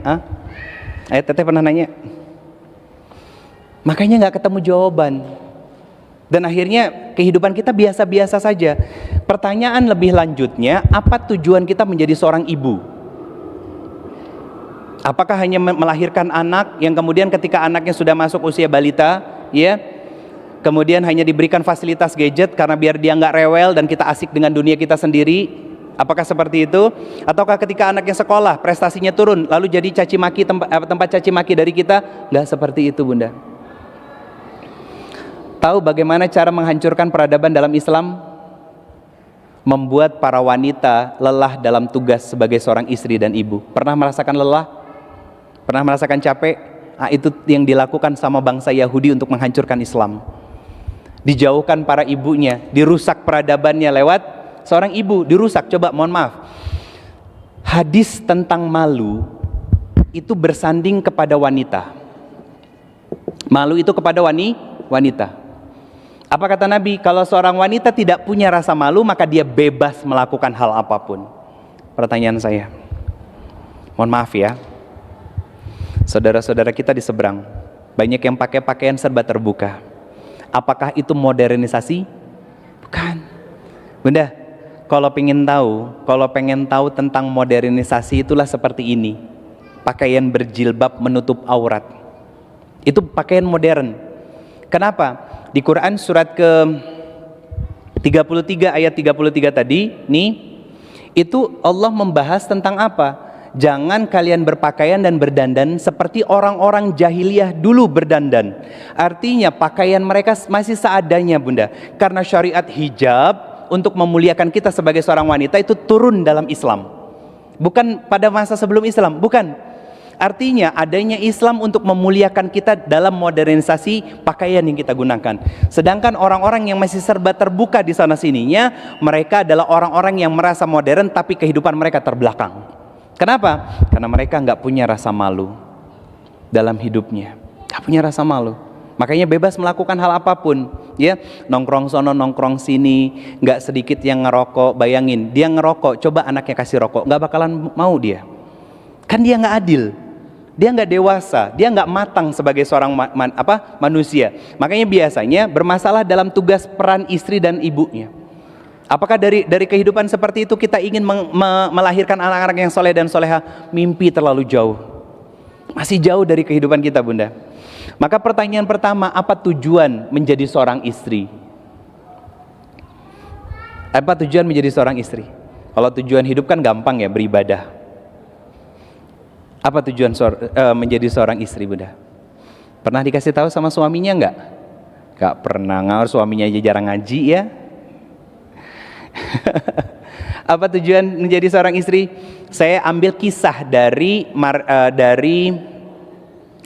Ayo, Teteh pernah nanya? Makanya nggak ketemu jawaban. Dan akhirnya kehidupan kita biasa-biasa saja. Pertanyaan lebih lanjutnya, apa tujuan kita menjadi seorang ibu? Apakah hanya melahirkan anak yang kemudian ketika anaknya sudah masuk usia balita, ya, kemudian hanya diberikan fasilitas gadget karena biar dia nggak rewel dan kita asik dengan dunia kita sendiri? Apakah seperti itu? Ataukah ketika anaknya sekolah prestasinya turun lalu jadi caci maki, tempat caci maki dari kita? Nggak seperti itu, Bunda. Tahu bagaimana cara menghancurkan peradaban dalam Islam? Membuat para wanita lelah dalam tugas sebagai seorang istri dan ibu. Pernah merasakan lelah? Pernah merasakan capek? Nah, itu yang dilakukan sama bangsa Yahudi untuk menghancurkan Islam. Dijauhkan para ibunya, dirusak peradabannya lewat seorang ibu, dirusak. Coba, mohon maaf, hadis tentang malu itu bersanding kepada wanita. Malu itu kepada wanita. Apa kata Nabi? Kalau seorang wanita tidak punya rasa malu, maka dia bebas melakukan hal apapun. Pertanyaan saya, mohon maaf ya, saudara-saudara kita di seberang, banyak yang pakai pakaian serba terbuka. Apakah itu modernisasi? Bukan. Bunda, kalau pengen tahu tentang modernisasi, itulah seperti ini. Pakaian berjilbab menutup aurat. Itu pakaian modern. Kenapa? Di Quran surat ke-33 ayat 33 tadi, itu Allah membahas tentang apa? Jangan kalian berpakaian dan berdandan seperti orang-orang jahiliyah dulu berdandan. Artinya pakaian mereka masih seadanya, Bunda. Karena syariat hijab untuk memuliakan kita sebagai seorang wanita itu turun dalam Islam. Bukan pada masa sebelum Islam, bukan. Artinya adanya Islam untuk memuliakan kita dalam modernisasi pakaian yang kita gunakan. Sedangkan orang-orang yang masih serba terbuka di sana sininya, mereka adalah orang-orang yang merasa modern tapi kehidupan mereka terbelakang. Kenapa? Karena mereka nggak punya rasa malu dalam hidupnya, nggak punya rasa malu. Makanya bebas melakukan hal apapun, ya, nongkrong sono, nongkrong sini, nggak sedikit yang ngerokok. Bayangin, dia ngerokok, coba anaknya kasih rokok, nggak bakalan mau dia. Kan dia nggak adil, dia nggak dewasa, dia nggak matang sebagai seorang manusia. Makanya biasanya bermasalah dalam tugas peran istri dan ibunya. Apakah dari kehidupan seperti itu kita ingin melahirkan anak-anak yang soleh dan soleha? Mimpi terlalu jauh. Masih jauh dari kehidupan kita, Bunda. Maka pertanyaan pertama, apa tujuan menjadi seorang istri? Apa tujuan menjadi seorang istri? Kalau tujuan hidup kan gampang ya, beribadah. Apa tujuan menjadi seorang istri, Bunda? Pernah dikasih tahu sama suaminya enggak? Enggak pernah, ngawur suaminya aja jarang ngaji ya. Apa tujuan menjadi seorang istri? Saya ambil kisah dari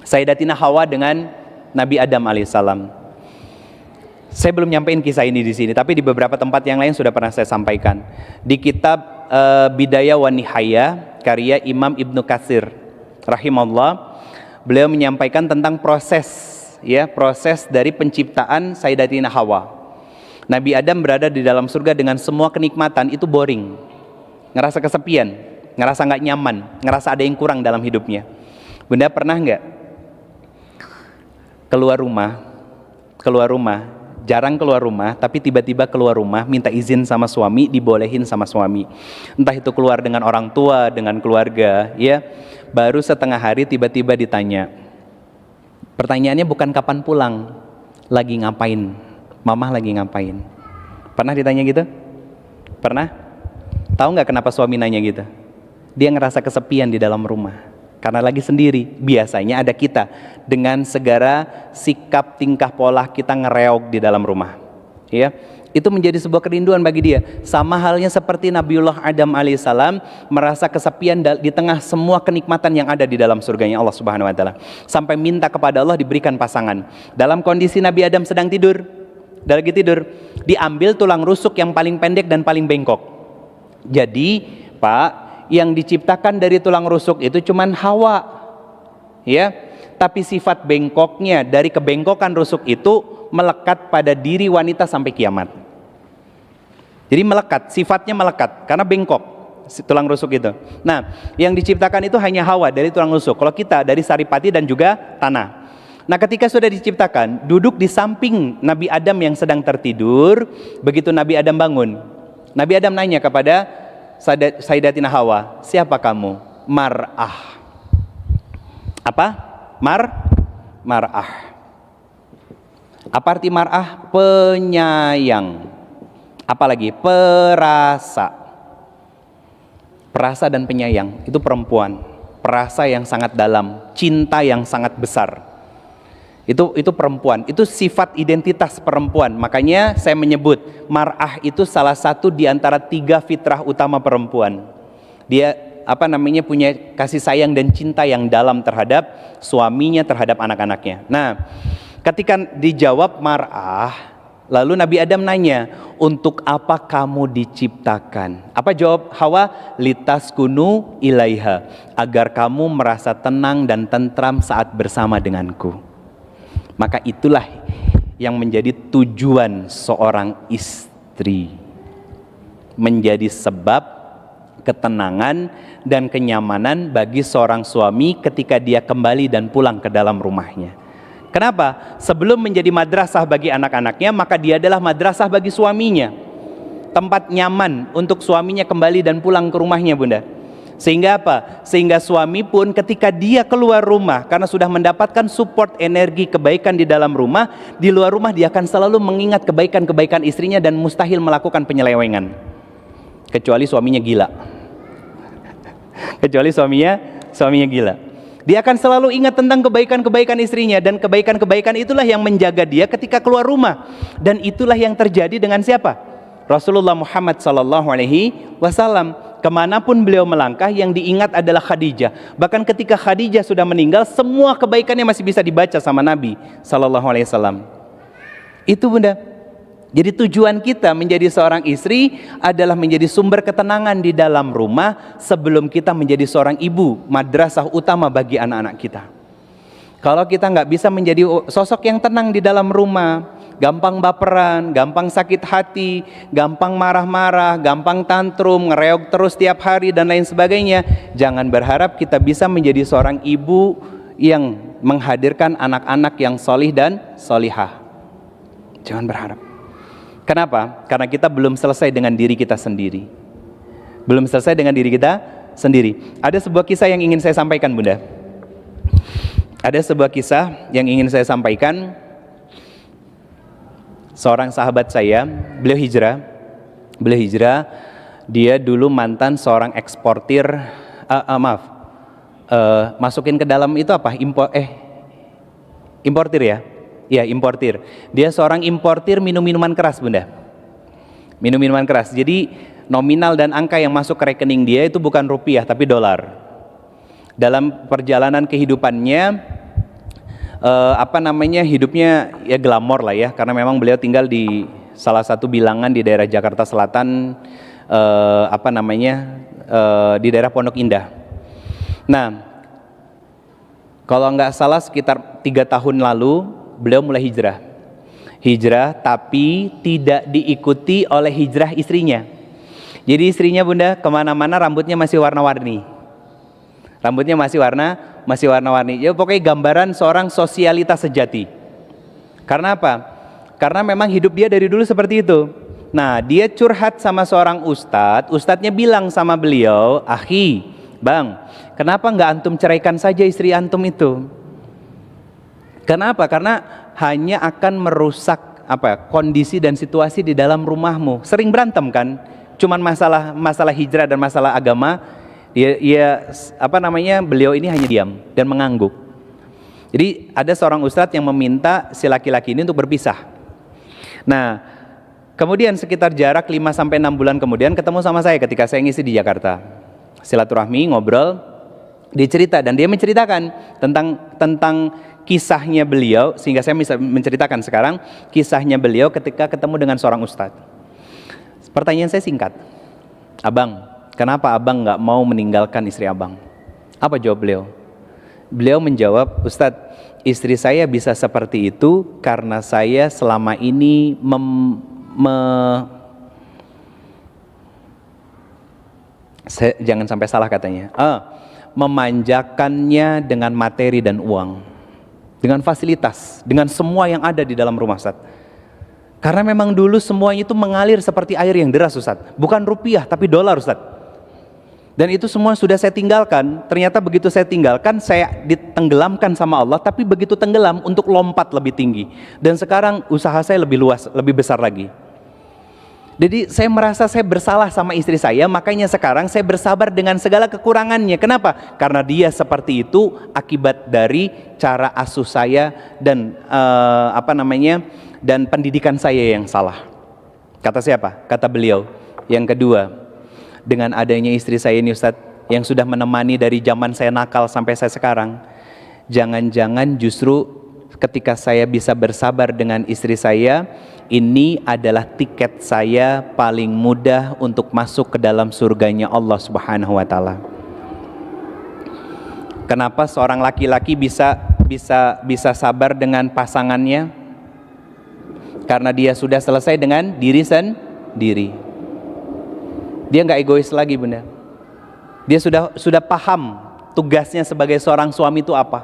Sayyidatina Hawa dengan Nabi Adam alaihissalam. Saya belum nyampein kisah ini di sini, tapi di beberapa tempat yang lain sudah pernah saya sampaikan. Di kitab Bidayah wa Nihayah karya Imam Ibnu Katsir rahimahullah, beliau menyampaikan tentang proses dari penciptaan Sayyidatina Hawa. Nabi Adam berada di dalam surga dengan semua kenikmatan, itu boring, ngerasa kesepian, ngerasa nggak nyaman, ngerasa ada yang kurang dalam hidupnya. Bunda pernah nggak keluar rumah, jarang keluar rumah, tapi tiba-tiba keluar rumah, minta izin sama suami, dibolehin sama suami. Entah itu keluar dengan orang tua, dengan keluarga, ya. Baru setengah hari tiba-tiba ditanya. Pertanyaannya bukan kapan pulang, lagi ngapain? Mama lagi ngapain? Pernah ditanya gitu? Pernah? Tahu nggak kenapa suami nanya gitu? Dia ngerasa kesepian di dalam rumah. Karena lagi sendiri. Biasanya ada kita dengan segala sikap tingkah pola kita ngereog di dalam rumah, ya. Itu menjadi sebuah kerinduan bagi dia. Sama halnya seperti Nabiullah Adam alaihissalam merasa kesepian di tengah semua kenikmatan yang ada di dalam surganya Allah Subhanahu wa taala. Sampai minta kepada Allah diberikan pasangan. Dalam kondisi Nabi Adam sedang tidur, lagi tidur, diambil tulang rusuk yang paling pendek dan paling bengkok. Jadi, Pak, yang diciptakan dari tulang rusuk itu cuman Hawa, ya. Tapi sifat bengkoknya dari kebengkokan rusuk itu melekat pada diri wanita sampai kiamat. Jadi melekat, sifatnya melekat karena bengkok tulang rusuk itu. Nah, yang diciptakan itu hanya Hawa dari tulang rusuk. Kalau kita dari saripati dan juga tanah. Nah, ketika sudah diciptakan, duduk di samping Nabi Adam yang sedang tertidur. Begitu Nabi Adam bangun, Nabi Adam nanya kepada Sayyidatina Hawa, siapa kamu? Mar'ah. Apa? Mar'ah. Apa arti mar'ah? Penyayang. Apalagi? Perasa. Perasa dan penyayang. Itu perempuan. Perasa yang sangat dalam. Cinta yang sangat besar. Itu perempuan. Itu sifat identitas perempuan. Makanya saya menyebut mar'ah itu salah satu di antara 3 fitrah utama perempuan. Dia punya kasih sayang dan cinta yang dalam terhadap suaminya, terhadap anak-anaknya. Nah, ketika dijawab mar'ah, lalu Nabi Adam nanya, untuk apa kamu diciptakan? Apa jawab Hawa? Litaskunu ilaiha, agar kamu merasa tenang dan tentram saat bersama denganku. Maka itulah yang menjadi tujuan seorang istri, menjadi sebab ketenangan dan kenyamanan bagi seorang suami ketika dia kembali dan pulang ke dalam rumahnya. Kenapa? Sebelum menjadi madrasah bagi anak-anaknya, maka dia adalah madrasah bagi suaminya. Tempat nyaman untuk suaminya kembali dan pulang ke rumahnya, Bunda. Sehingga apa? Sehingga suami pun ketika dia keluar rumah, karena sudah mendapatkan support energi kebaikan di dalam rumah, di luar rumah dia akan selalu mengingat kebaikan-kebaikan istrinya dan mustahil melakukan penyelewengan. Kecuali suaminya gila. Kecuali suaminya gila. Dia akan selalu ingat tentang kebaikan-kebaikan istrinya, dan kebaikan-kebaikan itulah yang menjaga dia ketika keluar rumah. Dan itulah yang terjadi dengan siapa? Rasulullah Muhammad SAW. Kemanapun beliau melangkah, yang diingat adalah Khadijah. Bahkan ketika Khadijah sudah meninggal, semua kebaikannya masih bisa dibaca sama Nabi SAW. Itu, Bunda. Jadi tujuan kita menjadi seorang istri adalah menjadi sumber ketenangan di dalam rumah sebelum kita menjadi seorang ibu, madrasah utama bagi anak-anak kita. Kalau kita nggak bisa menjadi sosok yang tenang di dalam rumah, gampang baperan, gampang sakit hati, gampang marah-marah, gampang tantrum, ngereog terus tiap hari dan lain sebagainya, jangan berharap kita bisa menjadi seorang ibu yang menghadirkan anak-anak yang solih dan solihah. Jangan berharap. Kenapa? Karena kita belum selesai dengan diri kita sendiri. Belum selesai dengan diri kita sendiri. Ada sebuah kisah yang ingin saya sampaikan, Bunda. Ada sebuah kisah yang ingin saya sampaikan. Seorang sahabat saya, beliau hijrah, dia dulu mantan seorang eksportir, masukin ke dalam itu apa? Importir ya? Iya, importir. Dia seorang importir minuman keras, Bunda. Minuman keras. Jadi nominal dan angka yang masuk ke rekening dia itu bukan rupiah tapi dolar. Dalam perjalanan kehidupannya, hidupnya ya glamor lah ya, karena memang beliau tinggal di salah satu bilangan di daerah Jakarta Selatan, di daerah Pondok Indah. Nah, kalau nggak salah sekitar 3 tahun lalu beliau mulai hijrah, tapi tidak diikuti oleh hijrah istrinya. Jadi istrinya, Bunda, kemana-mana rambutnya masih warna-warni. Ya pokoknya gambaran seorang sosialitas sejati. Karena apa? Karena memang hidup dia dari dulu seperti itu. Nah, dia curhat sama seorang ustadznya bilang sama beliau, "Akhi, Bang, kenapa nggak antum ceraikan saja istri antum itu?" Kenapa? Karena hanya akan merusak kondisi dan situasi di dalam rumahmu. Sering berantem kan? Cuman masalah hijrah dan masalah agama. Beliau ini hanya diam dan mengangguk. Jadi ada seorang ustadz yang meminta si laki-laki ini untuk berpisah. Nah, kemudian sekitar jarak 5-6 bulan kemudian ketemu sama saya ketika saya ngisi di Jakarta. Silaturahmi, ngobrol, dia cerita dan dia menceritakan tentang kisahnya beliau, sehingga saya bisa menceritakan sekarang kisahnya beliau ketika ketemu dengan seorang ustadz. Pertanyaan saya singkat, "Abang, kenapa abang nggak mau meninggalkan istri abang?" Apa jawab beliau? Beliau menjawab, "Ustadz, istri saya bisa seperti itu karena saya selama ini jangan sampai salah katanya, memanjakannya dengan materi dan uang, dengan fasilitas, dengan semua yang ada di dalam rumah, Ustadz. Karena memang dulu semuanya itu mengalir seperti air yang deras, Ustadz. Bukan rupiah tapi dolar, Ustadz. Dan itu semua sudah saya tinggalkan. Ternyata begitu saya tinggalkan, saya ditenggelamkan sama Allah. Tapi begitu tenggelam untuk lompat lebih tinggi. Dan sekarang usaha saya lebih luas, lebih besar lagi. Jadi saya merasa saya bersalah sama istri saya. Makanya sekarang saya bersabar dengan segala kekurangannya. Kenapa? Karena dia seperti itu akibat dari cara asuh saya dan dan pendidikan saya yang salah." Kata siapa? Kata beliau. Yang kedua, dengan adanya istri saya ini, Ustadz, yang sudah menemani dari zaman saya nakal sampai saya sekarang, jangan-jangan justru ketika saya bisa bersabar dengan istri saya, ini adalah tiket saya paling mudah untuk masuk ke dalam surganya Allah Subhanahu wa Ta'ala. Kenapa seorang laki-laki bisa sabar dengan pasangannya? Karena dia sudah selesai dengan diri sendiri. Dia nggak egois lagi, Bunda. Dia sudah paham tugasnya sebagai seorang suami itu apa.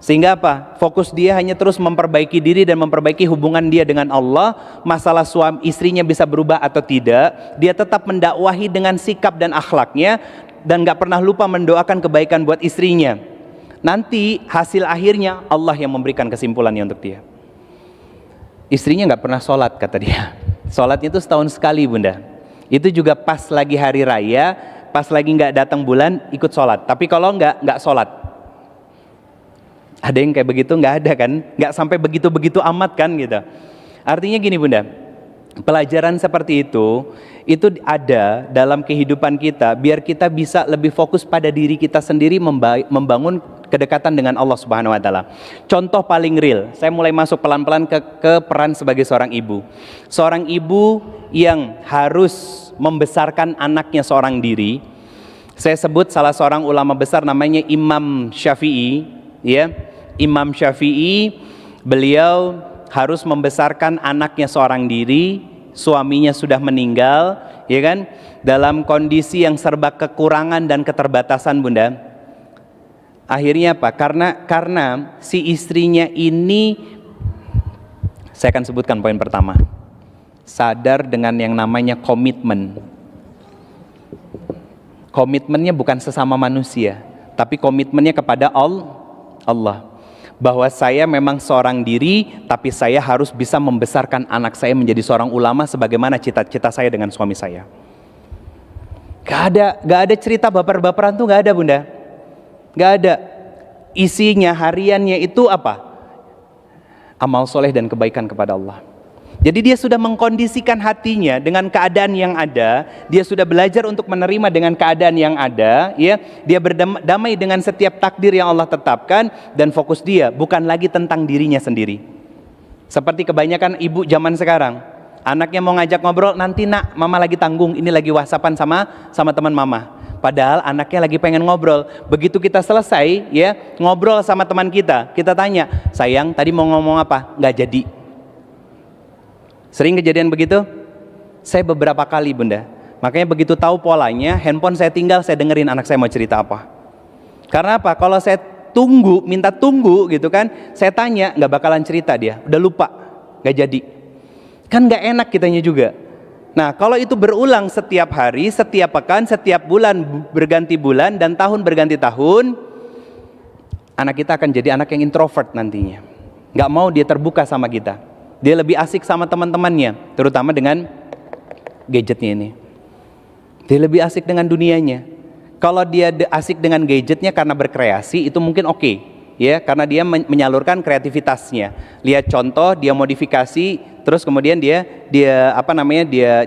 Sehingga apa? Fokus dia hanya terus memperbaiki diri dan memperbaiki hubungan dia dengan Allah. Masalah suami istrinya bisa berubah atau tidak, dia tetap mendakwahi dengan sikap dan akhlaknya dan nggak pernah lupa mendoakan kebaikan buat istrinya. Nanti hasil akhirnya Allah yang memberikan kesimpulannya untuk dia. Istrinya nggak pernah sholat, kata dia. Sholatnya itu setahun sekali, Bunda. Itu juga pas lagi hari raya, pas lagi nggak datang bulan ikut sholat. Tapi kalau nggak sholat. Ada yang kayak begitu? Nggak ada kan? Nggak sampai begitu amat kan gitu. Artinya gini, Bunda, pelajaran seperti itu ada dalam kehidupan kita biar kita bisa lebih fokus pada diri kita sendiri, membangun kedekatan dengan Allah Subhanahu wa Ta'ala. Contoh paling real, saya mulai masuk pelan-pelan ke peran sebagai seorang ibu. Seorang ibu yang harus membesarkan anaknya seorang diri. Saya sebut salah seorang ulama besar namanya Imam Syafi'i, ya. Imam Syafi'i, beliau harus membesarkan anaknya seorang diri, suaminya sudah meninggal, ya kan? Dalam kondisi yang serba kekurangan dan keterbatasan, Bunda. Akhirnya apa? Karena si istrinya ini, saya akan sebutkan poin pertama. Sadar dengan yang namanya komitmen. Komitmennya bukan sesama manusia, tapi komitmennya kepada Allah. Bahwa saya memang seorang diri, tapi saya harus bisa membesarkan anak saya menjadi seorang ulama sebagaimana cita-cita saya dengan suami saya. Gak ada cerita baper-baperan tuh, gak ada bunda. Gak ada. Isinya hariannya itu apa? Amal soleh dan kebaikan kepada Allah. Jadi dia sudah mengkondisikan hatinya dengan keadaan yang ada, dia sudah belajar untuk menerima dengan keadaan yang ada, ya. Dia berdamai dengan setiap takdir yang Allah tetapkan, dan fokus dia bukan lagi tentang dirinya sendiri. Seperti kebanyakan ibu zaman sekarang, anaknya mau ngajak ngobrol, nanti nak, mama lagi tanggung, ini lagi whatsappan sama teman mama. Padahal anaknya lagi pengen ngobrol. Begitu kita selesai, ya, ngobrol sama teman kita tanya, sayang tadi mau ngomong apa? Nggak jadi. Sering kejadian begitu? Saya beberapa kali bunda. Makanya begitu tahu polanya, handphone saya tinggal, saya dengerin anak saya mau cerita apa. Karena apa? Kalau saya minta tunggu gitu kan, saya tanya, nggak bakalan cerita dia, udah lupa, nggak jadi. Kan nggak enak kitanya juga. Nah kalau itu berulang setiap hari, setiap pekan, setiap bulan berganti bulan, dan tahun berganti tahun, anak kita akan jadi anak yang introvert nantinya. Nggak mau dia terbuka sama kita. Dia lebih asik sama teman-temannya, terutama dengan gadgetnya ini. Dia lebih asik dengan dunianya. Kalau dia asik dengan gadgetnya karena berkreasi, itu mungkin oke, ya, karena dia menyalurkan kreativitasnya. Lihat contoh, dia modifikasi, terus kemudian dia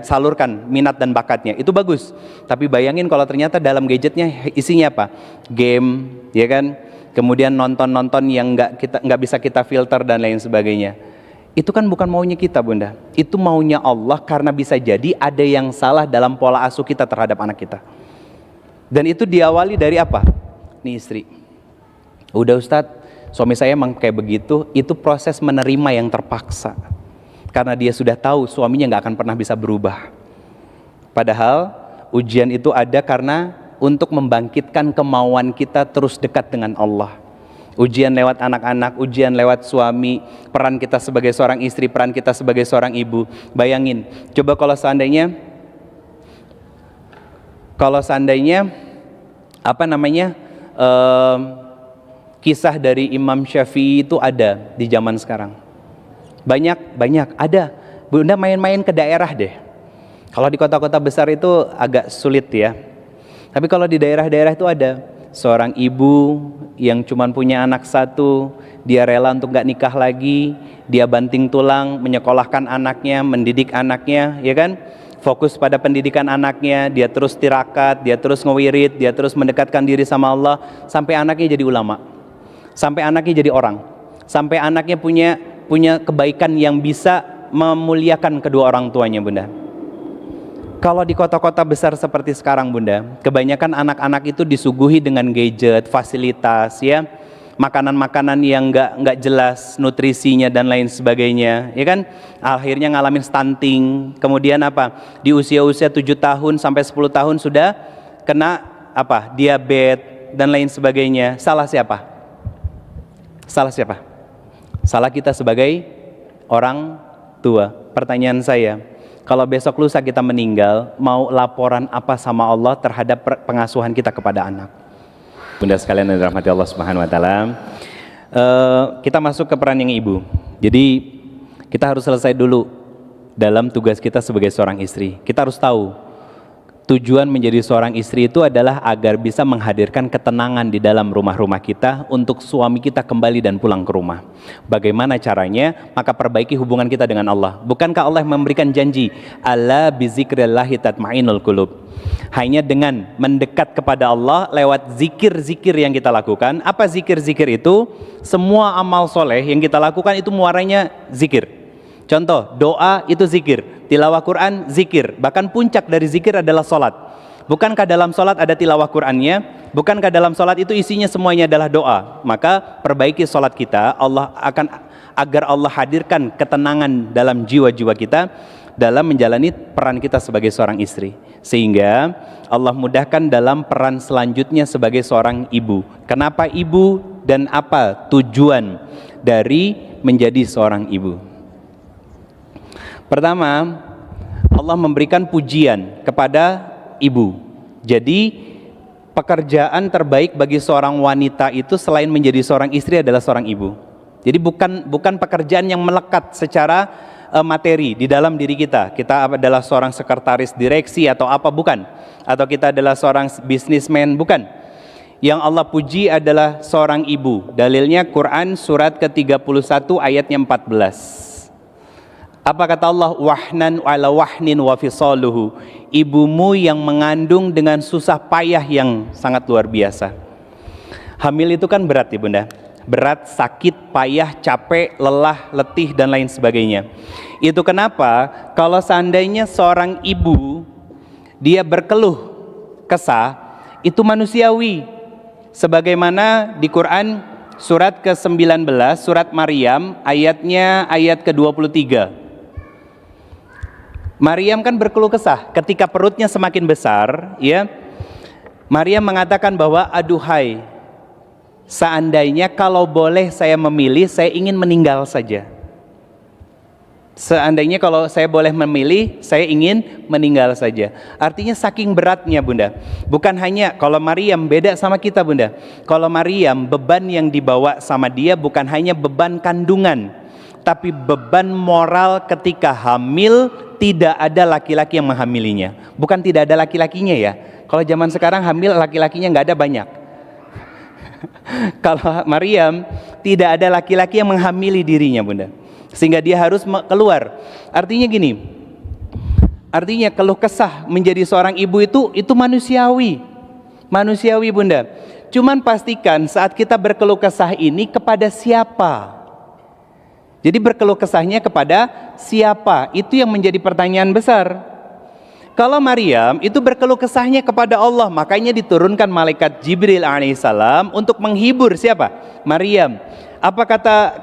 salurkan minat dan bakatnya. Itu bagus. Tapi bayangin kalau ternyata dalam gadgetnya isinya apa? Game, ya kan? Kemudian nonton yang nggak bisa kita filter dan lain sebagainya. Itu kan bukan maunya kita bunda, itu maunya Allah, karena bisa jadi ada yang salah dalam pola asuh kita terhadap anak kita. Dan itu diawali dari apa? Nih istri, udah Ustadz, suami saya emang kayak begitu. Itu proses menerima yang terpaksa, karena dia sudah tahu suaminya gak akan pernah bisa berubah. Padahal ujian itu ada karena untuk membangkitkan kemauan kita terus dekat dengan Allah. Ujian lewat anak-anak, ujian lewat suami, peran kita sebagai seorang istri, peran kita sebagai seorang ibu. Bayangin, coba kalau seandainya kisah dari Imam Syafi'i itu ada di zaman sekarang. Banyak ada. Bunda main-main ke daerah deh. Kalau di kota-kota besar itu agak sulit ya. Tapi kalau di daerah-daerah itu ada seorang ibu yang cuma punya anak satu, dia rela untuk gak nikah lagi, dia banting tulang menyekolahkan anaknya, mendidik anaknya, ya kan? Fokus pada pendidikan anaknya, dia terus tirakat, dia terus ngewirid, dia terus mendekatkan diri sama Allah, sampai anaknya jadi ulama, sampai anaknya jadi orang, sampai anaknya punya kebaikan yang bisa memuliakan kedua orang tuanya bunda. Kalau di kota-kota besar seperti sekarang bunda, kebanyakan anak-anak itu disuguhi dengan gadget, fasilitas, ya, makanan-makanan yang nggak jelas nutrisinya dan lain sebagainya, ya kan? Akhirnya ngalamin stunting. Kemudian apa? Di usia-usia 7 tahun sampai 10 tahun sudah kena apa? Diabetes dan lain sebagainya. Salah siapa? Salah kita sebagai orang tua. Pertanyaan saya, kalau besok lusa kita meninggal, mau laporan apa sama Allah terhadap pengasuhan kita kepada anak? Bunda sekalian yang dirahmati Allah Subhanahu wa taala, kita masuk ke peran yang ibu. Jadi kita harus selesai dulu dalam tugas kita sebagai seorang istri. Kita harus tahu tujuan menjadi seorang istri itu adalah agar bisa menghadirkan ketenangan di dalam rumah-rumah kita untuk suami kita kembali dan pulang ke rumah. Bagaimana caranya? Maka perbaiki hubungan kita dengan Allah. Bukankah Allah memberikan janji, ala bizikrillahi tatmainul qulub? Hanya dengan mendekat kepada Allah lewat zikir-zikir yang kita lakukan. Apa zikir-zikir itu? Semua amal soleh yang kita lakukan itu muaranya zikir. Contoh, doa itu zikir, tilawah Quran zikir, bahkan puncak dari zikir adalah sholat. Bukankah dalam sholat ada tilawah Qurannya? Bukankah dalam sholat itu isinya semuanya adalah doa? Maka perbaiki sholat kita, agar Allah hadirkan ketenangan dalam jiwa-jiwa kita dalam menjalani peran kita sebagai seorang istri, sehingga Allah mudahkan dalam peran selanjutnya sebagai seorang ibu. Kenapa ibu dan apa tujuan dari menjadi seorang ibu? Pertama, Allah memberikan pujian kepada ibu. Jadi pekerjaan terbaik bagi seorang wanita itu selain menjadi seorang istri adalah seorang ibu. Jadi bukan pekerjaan yang melekat secara materi di dalam diri kita. Kita adalah seorang sekretaris direksi atau apa, bukan. Atau kita adalah seorang businessman, bukan. Yang Allah puji adalah seorang ibu. Dalilnya Quran surat ke-31 ayatnya 14. Apa kata Allah? Wahnan ala wahnin wa fisaluhu. Ibumu yang mengandung dengan susah payah yang sangat luar biasa. Hamil itu kan berat ya bunda. Berat, sakit, payah, capek, lelah, letih dan lain sebagainya. Itu kenapa kalau seandainya seorang ibu dia berkeluh kesah, itu manusiawi. Sebagaimana di Quran surat ke-19, surat Maryam ayat ke-23. Maryam kan berkeluh kesah ketika perutnya semakin besar, ya. Maryam mengatakan bahwa aduhai, seandainya kalau boleh saya memilih, saya ingin meninggal saja. Seandainya kalau saya boleh memilih, saya ingin meninggal saja. Artinya saking beratnya bunda. Bukan hanya kalau Maryam beda sama kita bunda. Kalau Maryam beban yang dibawa sama dia bukan hanya beban kandungan, tapi beban moral ketika hamil. Tidak ada laki-laki yang menghamilinya. Bukan tidak ada laki-lakinya ya. Kalau zaman sekarang hamil laki-lakinya nggak ada banyak. Kalau Maryam tidak ada laki-laki yang menghamili dirinya bunda. Sehingga dia harus keluar. Artinya gini. Artinya keluh kesah menjadi seorang ibu itu manusiawi. Manusiawi bunda. Cuman pastikan saat kita berkeluh kesah ini kepada siapa? Jadi berkeluh kesahnya kepada siapa? Itu yang menjadi pertanyaan besar. Kalau Maryam itu berkeluh kesahnya kepada Allah, makanya diturunkan malaikat Jibril alaihissalam untuk menghibur siapa? Maryam. Apa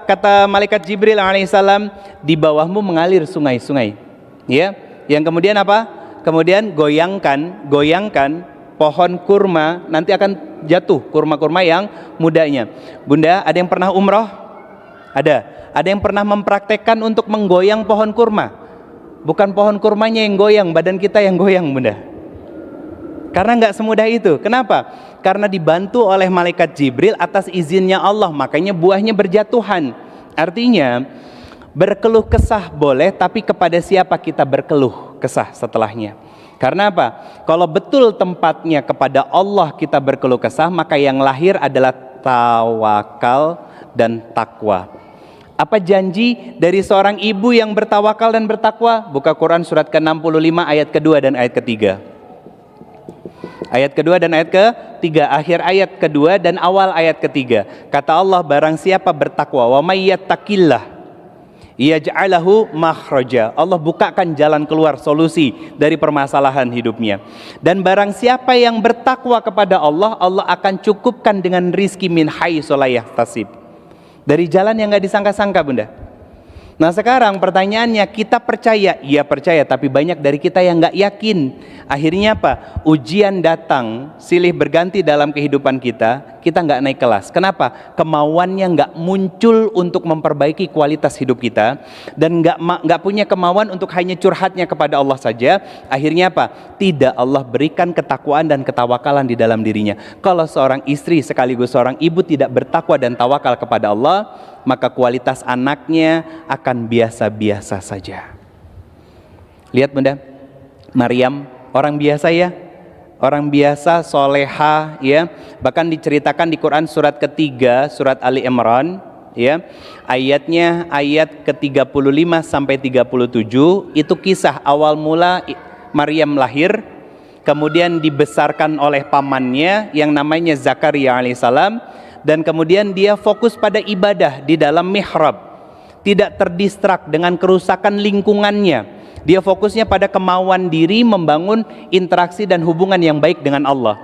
kata malaikat Jibril alaihissalam? Di bawahmu mengalir sungai-sungai. Ya. Yang kemudian apa? Kemudian goyangkan pohon kurma, nanti akan jatuh kurma-kurma yang mudanya. Bunda, ada yang pernah umroh? Ada. Ada yang pernah mempraktekkan untuk menggoyang pohon kurma? Bukan pohon kurmanya yang goyang, badan kita yang goyang bunda. Karena nggak semudah itu. Kenapa? Karena dibantu oleh malaikat Jibril atas izinnya Allah, makanya buahnya berjatuhan. Artinya berkeluh kesah boleh, tapi kepada siapa kita berkeluh kesah setelahnya? Karena apa? Kalau betul tempatnya kepada Allah kita berkeluh kesah, maka yang lahir adalah tawakal dan takwa. Apa janji dari seorang ibu yang bertawakal dan bertakwa? Buka Quran surat ke-65 ayat kedua dan ayat ketiga. Ayat kedua dan ayat ketiga, akhir ayat kedua dan awal ayat ketiga. Kata Allah, barang siapa bertakwa, wa may yattaqillah yaj'alahu makhraja. Allah bukakan jalan keluar, solusi dari permasalahan hidupnya. Dan barang siapa yang bertakwa kepada Allah, Allah akan cukupkan dengan rizki min haitsu la yahtasib. Dari jalan yang gak disangka-sangka bunda. Nah sekarang pertanyaannya, kita percaya? Iya percaya, tapi banyak dari kita yang gak yakin. Akhirnya apa? Ujian datang, silih berganti dalam kehidupan kita gak naik kelas. Kenapa? Kemauannya gak muncul untuk memperbaiki kualitas hidup kita. Dan gak punya kemauan untuk hanya curhatnya kepada Allah saja. Akhirnya apa? Tidak Allah berikan ketakwaan dan ketawakalan di dalam dirinya. Kalau seorang istri sekaligus seorang ibu tidak bertakwa dan tawakal kepada Allah, maka kualitas anaknya akan biasa-biasa saja. Lihat bunda, Maryam orang biasa ya, orang biasa, soleha ya. Bahkan diceritakan di Quran surat ketiga, surat Ali Imran ya, ayatnya ayat ke-35 sampai 37. Itu kisah awal mula Maryam lahir, kemudian dibesarkan oleh pamannya yang namanya Zakaria alaihissalam. Dan kemudian dia fokus pada ibadah di dalam mihrab, tidak terdistrak dengan kerusakan lingkungannya. Dia fokusnya pada kemauan diri membangun interaksi dan hubungan yang baik dengan Allah.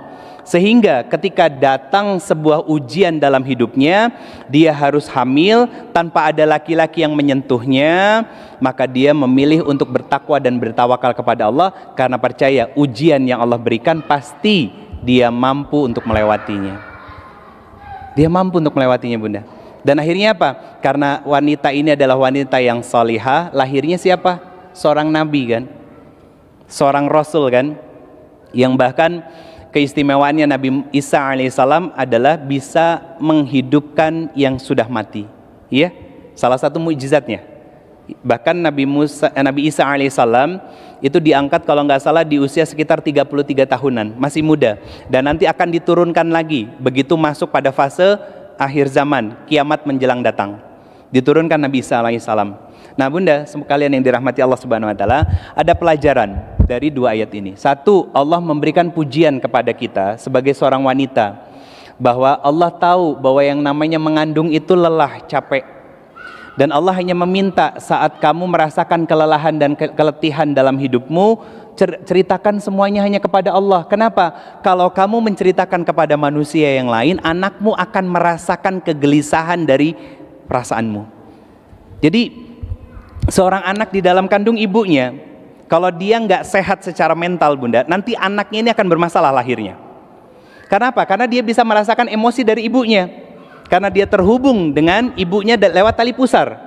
Sehingga ketika datang sebuah ujian dalam hidupnya, dia harus hamil tanpa ada laki-laki yang menyentuhnya, maka dia memilih untuk bertakwa dan bertawakal kepada Allah karena percaya ujian yang Allah berikan pasti dia mampu untuk melewatinya. Dia mampu untuk melewatinya bunda. Dan akhirnya apa? Karena wanita ini adalah wanita yang salihah, lahirnya siapa? Seorang nabi kan? Seorang rasul kan? Yang bahkan keistimewaannya Nabi Isa alaihissalam adalah bisa menghidupkan yang sudah mati. Ya, salah satu mukjizatnya. Bahkan Nabi Isa alaihissalam itu diangkat kalau nggak salah di usia sekitar 33 tahunan, masih muda. Dan nanti akan diturunkan lagi begitu masuk pada fase akhir zaman, kiamat menjelang datang. Diturunkan Nabi Isa alaihissalam. Nah bunda, sekalian yang dirahmati Allah subhanahu wa ta'ala, ada pelajaran dari dua ayat ini. Satu, Allah memberikan pujian kepada kita sebagai seorang wanita, bahwa Allah tahu bahwa yang namanya mengandung itu lelah, capek. Dan Allah hanya meminta saat kamu merasakan kelelahan dan keletihan dalam hidupmu, ceritakan semuanya hanya kepada Allah. Kenapa? Kalau kamu menceritakan kepada manusia yang lain, anakmu akan merasakan kegelisahan dari perasaanmu. Jadi seorang anak di dalam kandung ibunya, kalau dia nggak sehat secara mental bunda, nanti anaknya ini akan bermasalah lahirnya. Kenapa? Karena dia bisa merasakan emosi dari ibunya, karena dia terhubung dengan ibunya lewat tali pusar.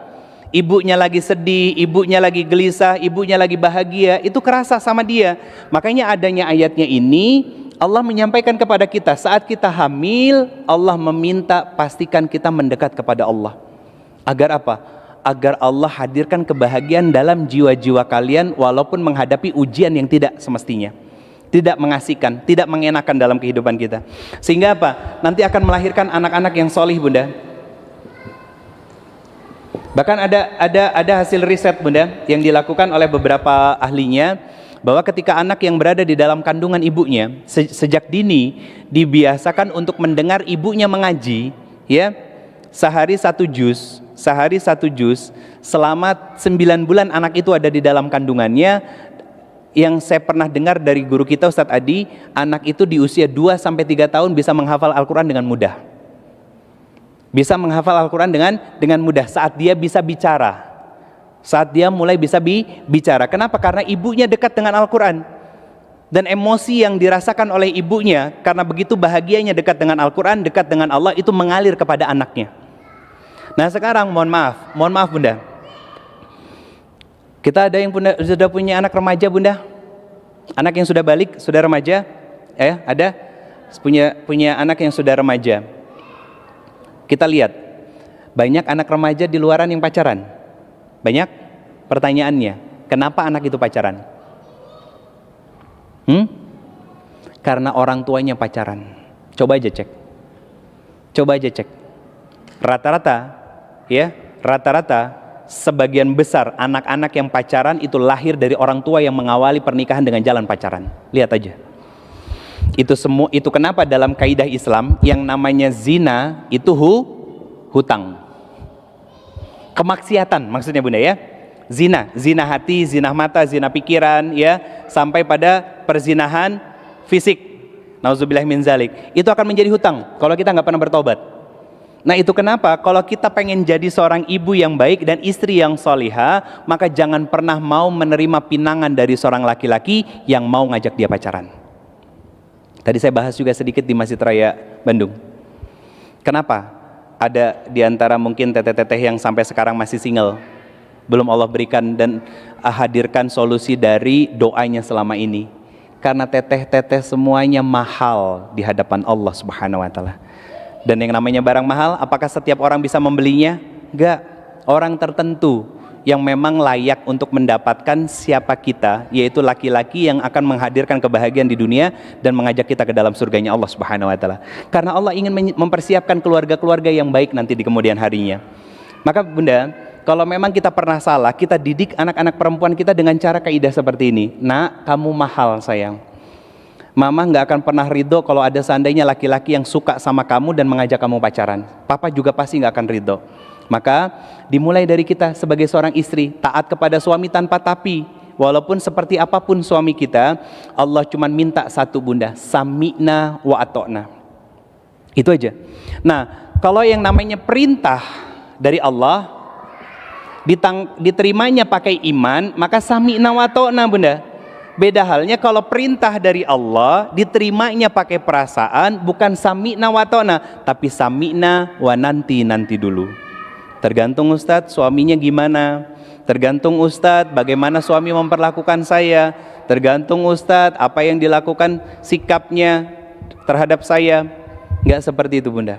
Ibunya lagi sedih, ibunya lagi gelisah, ibunya lagi bahagia, itu kerasa sama dia. Makanya adanya ayatnya ini, Allah menyampaikan kepada kita saat kita hamil, Allah meminta pastikan kita mendekat kepada Allah. Agar apa? Agar Allah hadirkan kebahagiaan dalam jiwa-jiwa kalian walaupun menghadapi ujian yang tidak semestinya, tidak mengasihkan, tidak mengenakan dalam kehidupan kita. Sehingga apa? Nanti akan melahirkan anak-anak yang solih bunda. Bahkan ada hasil riset bunda yang dilakukan oleh beberapa ahlinya, bahwa ketika anak yang berada di dalam kandungan ibunya sejak dini dibiasakan untuk mendengar ibunya mengaji, ya, sehari satu juz selama 9 bulan anak itu ada di dalam kandungannya. Yang saya pernah dengar dari guru kita Ustadz Adi, anak itu di usia 2-3 tahun bisa menghafal Al-Quran dengan mudah. Bisa menghafal Al-Quran dengan mudah saat dia bisa bicara. Saat dia mulai bisa bicara. Kenapa? Karena ibunya dekat dengan Al-Quran. Dan emosi yang dirasakan oleh ibunya karena begitu bahagianya dekat dengan Al-Quran, dekat dengan Allah, itu mengalir kepada anaknya. Nah sekarang mohon maaf bunda, kita ada yang sudah punya anak remaja bunda, anak yang sudah balik, sudah remaja, ada punya anak yang sudah remaja. Kita lihat banyak anak remaja di luaran yang pacaran. Banyak. Pertanyaannya, kenapa anak itu pacaran? Karena orang tuanya pacaran. Coba aja cek. Rata-rata sebagian besar anak-anak yang pacaran itu lahir dari orang tua yang mengawali pernikahan dengan jalan pacaran. Lihat aja. Itu kenapa dalam kaidah Islam yang namanya zina itu hutang. Kemaksiatan maksudnya bunda ya. Zina hati, zina mata, zina pikiran, ya, sampai pada perzinahan fisik. Nauzubillah min zalik. Itu akan menjadi hutang kalau kita nggak pernah bertobat. Nah itu kenapa kalau kita pengen jadi seorang ibu yang baik dan istri yang solihah, maka jangan pernah mau menerima pinangan dari seorang laki-laki yang mau ngajak dia pacaran. Tadi saya bahas juga sedikit di Masjid Raya Bandung. Kenapa? Ada di antara mungkin teteh-teteh yang sampai sekarang masih single, belum Allah berikan dan hadirkan solusi dari doanya selama ini. Karena teteh-teteh semuanya mahal di hadapan Allah Subhanahu wa Ta'ala. Dan yang namanya barang mahal, apakah setiap orang bisa membelinya? Enggak. Orang tertentu yang memang layak untuk mendapatkan siapa kita, yaitu laki-laki yang akan menghadirkan kebahagiaan di dunia dan mengajak kita ke dalam surganya Allah Subhanahu wa Ta'ala. Karena Allah ingin mempersiapkan keluarga-keluarga yang baik nanti di kemudian harinya. Maka bunda, kalau memang kita pernah salah, kita didik anak-anak perempuan kita dengan cara kaidah seperti ini. Nak, kamu mahal sayang. Mama nggak akan pernah ridho kalau ada seandainya laki-laki yang suka sama kamu dan mengajak kamu pacaran. Papa juga pasti nggak akan ridho. Maka dimulai dari kita sebagai seorang istri, taat kepada suami tanpa tapi. Walaupun seperti apapun suami kita, Allah cuma minta satu bunda, sami'na wa atokna. Itu aja. Nah, kalau yang namanya perintah dari Allah diterimanya pakai iman, maka sami'na wa atokna bunda. Beda halnya kalau perintah dari Allah diterimanya pakai perasaan, bukan sami'na wa atokna, tapi sami'na wa nanti dulu. Tergantung Ustadz suaminya gimana, tergantung Ustadz bagaimana suami memperlakukan saya, tergantung Ustadz apa yang dilakukan sikapnya. terhadap saya? Nggak seperti itu bunda.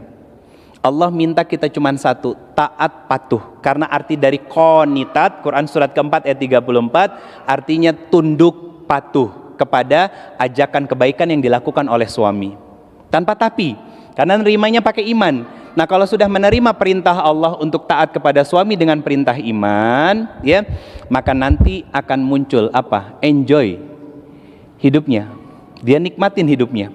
Allah minta kita cuma satu, taat patuh. Karena arti dari qonitat, Quran surat keempat ayat 34, artinya tunduk patuh kepada ajakan kebaikan yang dilakukan oleh suami. Tanpa tapi, karena nerimanya pakai iman. Nah kalau sudah menerima perintah Allah untuk taat kepada suami dengan perintah iman, ya, maka nanti akan muncul apa? Enjoy hidupnya. Dia nikmatin hidupnya.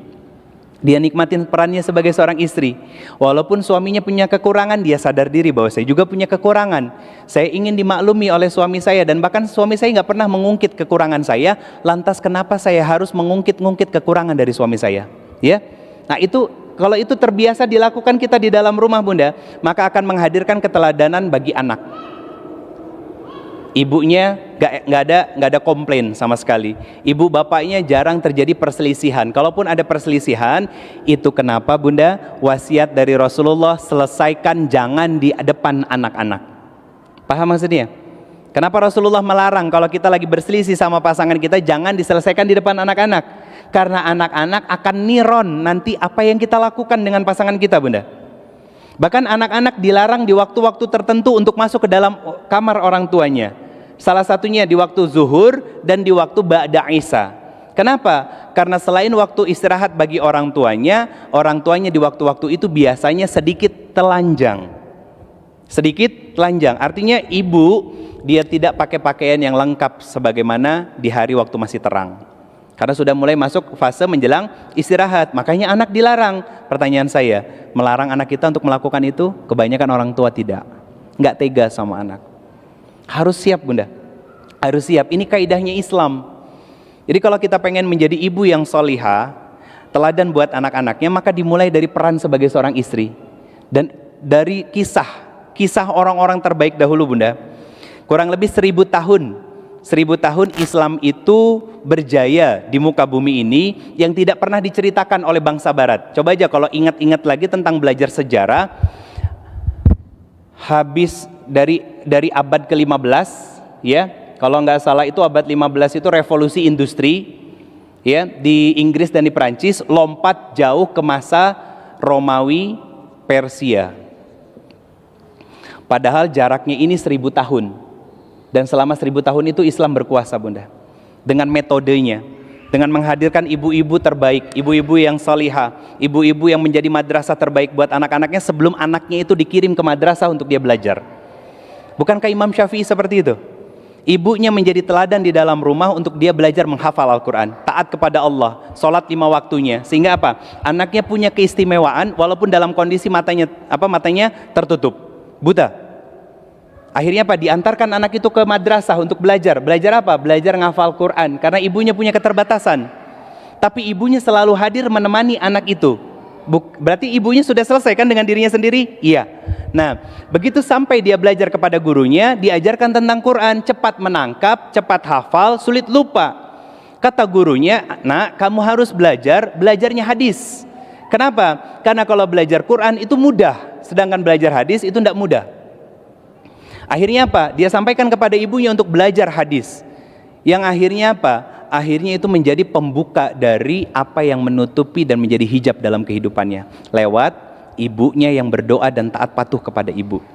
Dia nikmatin perannya sebagai seorang istri. Walaupun suaminya punya kekurangan, dia sadar diri bahwa saya juga punya kekurangan. Saya ingin dimaklumi oleh suami saya, dan bahkan suami saya nggak pernah mengungkit kekurangan saya. Lantas kenapa saya harus mengungkit-ungkit kekurangan dari suami saya? Ya, nah itu kalau itu terbiasa dilakukan kita di dalam rumah bunda, maka akan menghadirkan keteladanan bagi anak. Ibunya nggak ada komplain sama sekali. Ibu bapaknya jarang terjadi perselisihan. Kalaupun ada perselisihan, itu kenapa bunda? Wasiat dari Rasulullah, selesaikan jangan di depan anak-anak. Paham maksudnya? Kenapa Rasulullah melarang kalau kita lagi berselisih sama pasangan kita, jangan diselesaikan di depan anak-anak? Karena anak-anak akan niron nanti apa yang kita lakukan dengan pasangan kita bunda. Bahkan anak-anak dilarang di waktu-waktu tertentu untuk masuk ke dalam kamar orang tuanya. Salah satunya di waktu zuhur dan di waktu ba'da isya. Kenapa? Karena selain waktu istirahat bagi orang tuanya di waktu-waktu itu biasanya sedikit telanjang. Sedikit telanjang, artinya ibu dia tidak pakai pakaian yang lengkap sebagaimana di hari waktu masih terang. Karena sudah mulai masuk fase menjelang istirahat, makanya anak dilarang. Pertanyaan saya, melarang anak kita untuk melakukan itu? Kebanyakan orang tua tidak, nggak tega sama anak. Harus siap bunda, harus siap. Ini kaidahnya Islam. Jadi kalau kita pengen menjadi ibu yang solihah, teladan buat anak-anaknya, maka dimulai dari peran sebagai seorang istri. Dan dari kisah orang-orang terbaik dahulu bunda. Kurang lebih 1000 tahun Islam itu berjaya di muka bumi ini yang tidak pernah diceritakan oleh bangsa barat. Coba aja kalau ingat-ingat lagi tentang belajar sejarah, habis dari abad ke-15 ya, kalau nggak salah itu abad 15 itu revolusi industri ya, di Inggris dan di Perancis, lompat jauh ke masa Romawi Persia. Padahal jaraknya ini 1000 tahun. Dan selama 1000 tahun itu Islam berkuasa bunda. Dengan metodenya, dengan menghadirkan ibu-ibu terbaik, ibu-ibu yang salihah, ibu-ibu yang menjadi madrasah terbaik buat anak-anaknya sebelum anaknya itu dikirim ke madrasah untuk dia belajar. Bukankah Imam Syafi'i seperti itu? Ibunya menjadi teladan di dalam rumah untuk dia belajar menghafal Al-Quran, taat kepada Allah, sholat 5 waktunya. Sehingga apa? Anaknya punya keistimewaan walaupun dalam kondisi matanya tertutup, buta. Akhirnya apa? Diantarkan anak itu ke madrasah untuk belajar. Belajar apa? Belajar ngafal Quran. Karena ibunya punya keterbatasan. Tapi ibunya selalu hadir menemani anak itu. Berarti ibunya sudah selesai kan dengan dirinya sendiri? Iya. Nah, begitu sampai dia belajar kepada gurunya, diajarkan tentang Quran. Cepat menangkap, cepat hafal, sulit lupa. Kata gurunya, nak, kamu harus belajarnya hadis. Kenapa? Karena kalau belajar Quran itu mudah. Sedangkan belajar hadis itu tidak mudah. Akhirnya apa? Dia sampaikan kepada ibunya untuk belajar hadis. Yang akhirnya apa? Akhirnya itu menjadi pembuka dari apa yang menutupi dan menjadi hijab dalam kehidupannya. Lewat ibunya yang berdoa dan taat patuh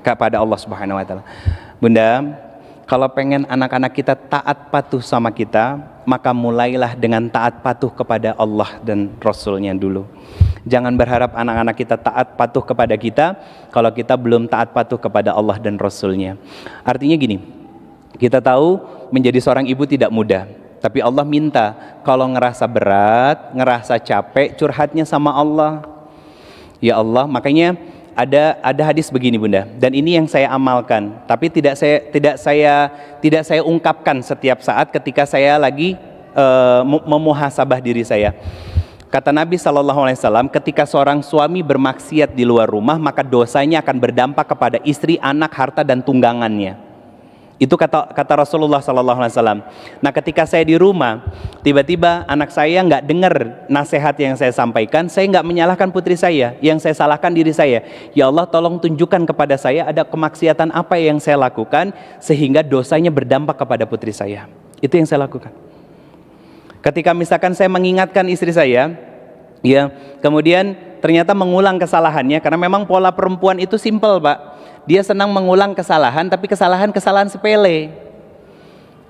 kepada Allah Subhanahu wa taala. Bunda, kalau pengen anak-anak kita taat patuh sama kita, maka mulailah dengan taat patuh kepada Allah dan Rasulnya dulu. Jangan berharap anak-anak kita taat patuh kepada kita kalau kita belum taat patuh kepada Allah dan Rasulnya. Artinya gini, kita tahu menjadi seorang ibu tidak mudah, tapi Allah minta kalau ngerasa berat, ngerasa capek, curhatnya sama Allah. Ya Allah, makanya ada hadis begini bunda, dan ini yang saya amalkan, tapi tidak saya ungkapkan setiap saat ketika saya lagi memuhasabah diri saya. Kata Nabi SAW, ketika seorang suami bermaksiat di luar rumah, maka dosanya akan berdampak kepada istri, anak, harta, dan tunggangannya. Itu kata Rasulullah SAW. Nah, ketika saya di rumah, tiba-tiba anak saya nggak dengar nasihat yang saya sampaikan, saya nggak menyalahkan putri saya, yang saya salahkan diri saya. Ya Allah, tolong tunjukkan kepada saya ada kemaksiatan apa yang saya lakukan sehingga dosanya berdampak kepada putri saya. Itu yang saya lakukan. Ketika misalkan saya mengingatkan istri saya, Ya, kemudian ternyata mengulang kesalahannya, karena memang pola perempuan itu simpel, Pak. Dia senang mengulang kesalahan, tapi kesalahan-kesalahan sepele.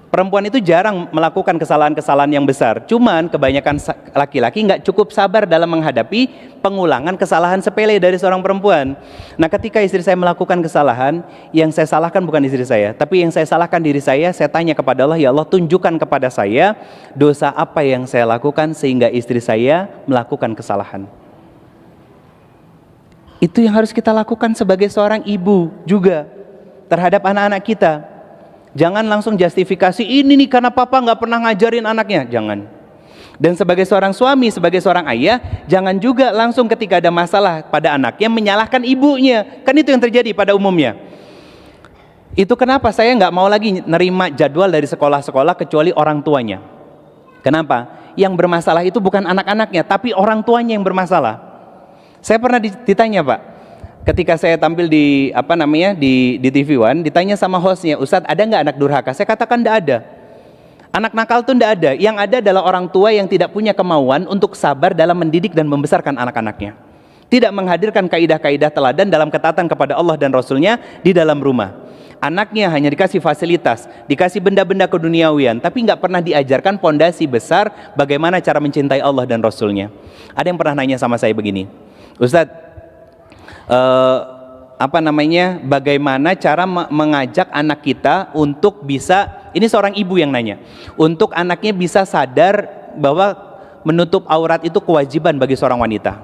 Perempuan itu jarang melakukan kesalahan-kesalahan yang besar. Cuman kebanyakan laki-laki nggak cukup sabar dalam menghadapi pengulangan kesalahan sepele dari seorang perempuan. Nah, ketika istri saya melakukan kesalahan, yang saya salahkan bukan istri saya, tapi yang saya salahkan diri saya tanya kepada Allah, ya Allah, tunjukkan kepada saya dosa apa yang saya lakukan sehingga istri saya melakukan kesalahan. Itu yang harus kita lakukan sebagai seorang ibu juga terhadap anak-anak kita. Jangan langsung justifikasi, ini nih karena papa nggak pernah ngajarin anaknya. Jangan. Dan sebagai seorang suami, sebagai seorang ayah, jangan juga langsung ketika ada masalah pada anaknya menyalahkan ibunya. Kan itu yang terjadi pada umumnya. Itu kenapa saya nggak mau lagi nerima jadwal dari sekolah-sekolah kecuali orang tuanya. Kenapa? Yang bermasalah itu bukan anak-anaknya, tapi orang tuanya yang bermasalah. Saya pernah ditanya, Pak, ketika saya tampil di di TV One, ditanya sama hostnya, Ustadz, ada nggak anak durhaka? Saya katakan nggak ada. Anak nakal tuh nggak ada. Yang ada adalah orang tua yang tidak punya kemauan untuk sabar dalam mendidik dan membesarkan anak-anaknya. Tidak menghadirkan kaidah-kaidah teladan dalam ketaatan kepada Allah dan Rasulnya di dalam rumah. Anaknya hanya dikasih fasilitas, dikasih benda-benda keduniawian, tapi nggak pernah diajarkan pondasi besar bagaimana cara mencintai Allah dan Rasulnya. Ada yang pernah nanya sama saya begini, Ustadz, bagaimana cara mengajak anak kita untuk bisa, ini seorang ibu yang nanya, untuk anaknya bisa sadar bahwa menutup aurat itu kewajiban bagi seorang wanita.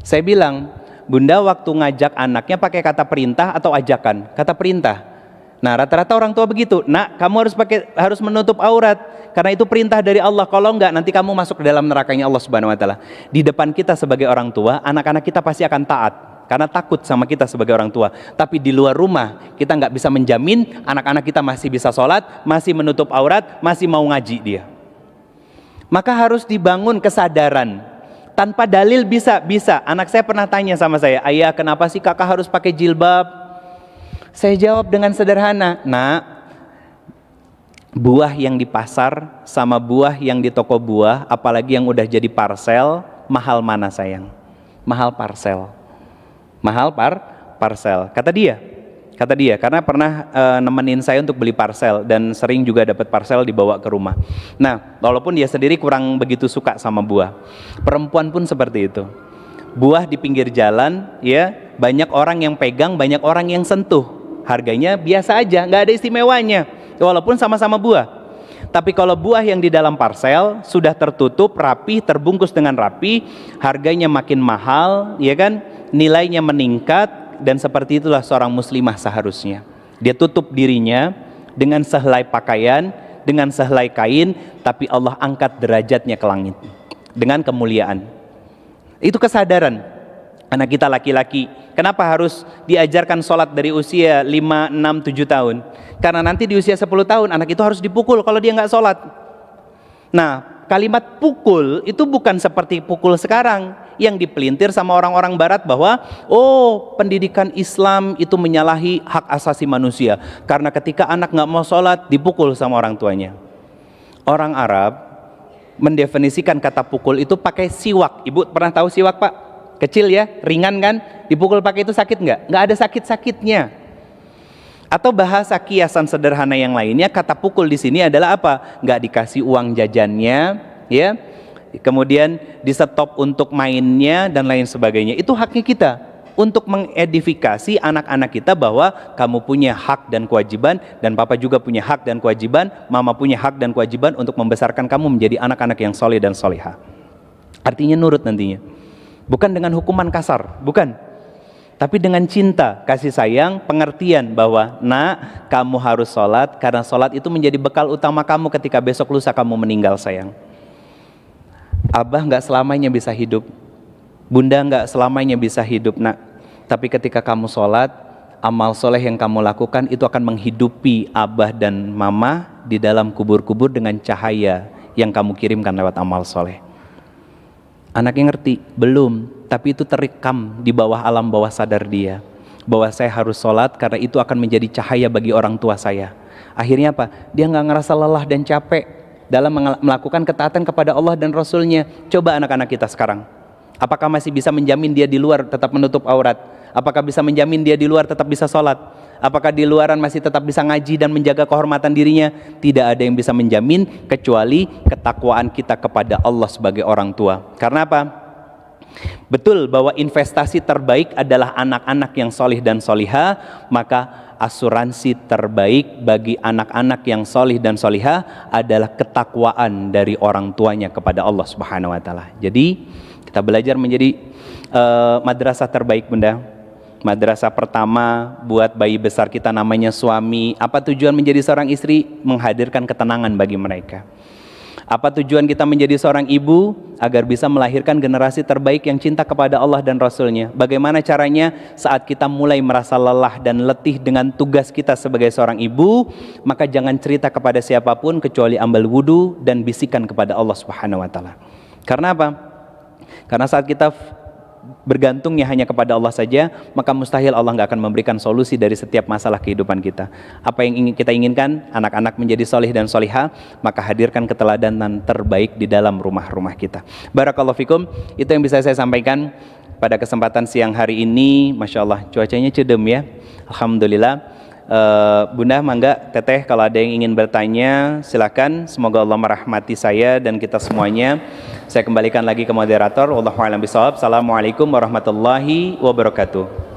Saya bilang, Bunda waktu ngajak anaknya pakai kata perintah atau ajakan? Kata perintah. Nah, rata-rata orang tua begitu, nak, kamu harus menutup aurat karena itu perintah dari Allah, kalau enggak nanti kamu masuk ke dalam nerakanya Allah Subhanahu wa taala. Di depan kita sebagai orang tua, anak-anak kita pasti akan taat karena takut sama kita sebagai orang tua. Tapi di luar rumah kita nggak bisa menjamin anak-anak kita masih bisa sholat, masih menutup aurat, masih mau ngaji dia. Maka harus dibangun kesadaran. Tanpa dalil bisa. Anak saya pernah tanya sama saya, ayah, kenapa sih kakak harus pakai jilbab? Saya jawab dengan sederhana, nak, buah yang di pasar sama buah yang di toko buah, apalagi yang udah jadi parsel, mahal mana sayang? Mahal parsel. Parsel. Kata dia, karena pernah nemenin saya untuk beli parsel dan sering juga dapat parsel dibawa ke rumah. Nah, walaupun dia sendiri kurang begitu suka sama buah, perempuan pun seperti itu. Buah di pinggir jalan, ya, banyak orang yang pegang, banyak orang yang sentuh. Harganya biasa aja, nggak ada istimewanya, walaupun sama-sama buah. Tapi kalau buah yang di dalam parsel sudah tertutup rapi, terbungkus dengan rapi, harganya makin mahal, ya kan? Nilainya meningkat. Dan seperti itulah seorang muslimah seharusnya. Dia tutup dirinya dengan sehelai pakaian, dengan sehelai kain, tapi Allah angkat derajatnya ke langit dengan kemuliaan. Itu kesadaran anak kita laki-laki. Kenapa harus diajarkan sholat dari usia 5, 6, 7 tahun? Karena nanti di usia 10 tahun anak itu harus dipukul kalau dia nggak sholat. Nah, kalimat pukul itu bukan seperti pukul sekarang yang dipelintir sama orang-orang barat bahwa pendidikan Islam itu menyalahi hak asasi manusia karena ketika anak nggak mau sholat dipukul sama orang tuanya. Orang Arab mendefinisikan kata pukul itu pakai siwak. Ibu pernah tahu siwak, Pak? Kecil ya, ringan kan? Dipukul pakai itu sakit nggak? Nggak ada sakit-sakitnya. Atau bahasa kiasan sederhana yang lainnya, kata pukul di sini adalah apa? Nggak dikasih uang jajannya, ya. Kemudian di stop untuk mainnya dan lain sebagainya. Itu haknya kita untuk mengedifikasi anak-anak kita bahwa kamu punya hak dan kewajiban, dan papa juga punya hak dan kewajiban, mama punya hak dan kewajiban untuk membesarkan kamu menjadi anak-anak yang soleh dan soleha. Artinya nurut nantinya, bukan dengan hukuman kasar, bukan, tapi dengan cinta, kasih sayang, pengertian bahwa nak, kamu harus sholat karena sholat itu menjadi bekal utama kamu ketika besok lusa kamu meninggal sayang. Abah nggak selamanya bisa hidup, bunda nggak selamanya bisa hidup nak, tapi ketika kamu sholat, amal soleh yang kamu lakukan itu akan menghidupi abah dan mama di dalam kubur-kubur dengan cahaya yang kamu kirimkan lewat amal soleh. Anaknya ngerti? Belum, tapi itu terekam di bawah alam bawah sadar dia bahwa saya harus sholat karena itu akan menjadi cahaya bagi orang tua saya. Akhirnya apa? Dia nggak ngerasa lelah dan capek dalam melakukan ketaatan kepada Allah dan Rasulnya. Coba anak-anak kita sekarang, Apakah masih bisa menjamin dia di luar tetap menutup aurat? Apakah bisa menjamin dia di luar tetap bisa sholat? Apakah di luaran masih tetap bisa ngaji dan menjaga kehormatan dirinya? Tidak ada yang bisa menjamin kecuali ketakwaan kita kepada Allah sebagai orang tua. Karena apa? Betul bahwa investasi terbaik adalah anak-anak yang solih dan soliha, maka asuransi terbaik bagi anak-anak yang solih dan soliha adalah ketakwaan dari orang tuanya kepada Allah Subhanahu wa Ta'ala. Jadi kita belajar menjadi madrasah terbaik, Bunda. Madrasah pertama buat bayi besar kita namanya suami. Apa tujuan menjadi seorang istri? Menghadirkan ketenangan bagi mereka. Apa tujuan kita menjadi seorang ibu? Agar bisa melahirkan generasi terbaik yang cinta kepada Allah dan Rasulnya. Bagaimana caranya? Saat kita mulai merasa lelah dan letih dengan tugas kita sebagai seorang ibu, maka jangan cerita kepada siapapun kecuali ambil wudu dan bisikan kepada Allah Subhanahu wa Ta'ala. Karena apa? Karena saat kita bergantungnya hanya kepada Allah saja, maka mustahil Allah nggak akan memberikan solusi dari setiap masalah kehidupan kita. Apa yang ingin kita inginkan? Anak-anak menjadi solih dan solihah, maka hadirkan keteladanan terbaik di dalam rumah-rumah kita. Barakallahu fikum. Itu yang bisa saya sampaikan pada kesempatan siang hari ini. Masya Allah, cuacanya cedem ya, Alhamdulillah. Bunda, mangga, Teteh, kalau ada yang ingin bertanya silakan. Semoga Allah merahmati saya dan kita semuanya. Saya kembalikan lagi ke moderator. Wallahu a'lam bishawab. Assalamualaikum warahmatullahi wabarakatuh.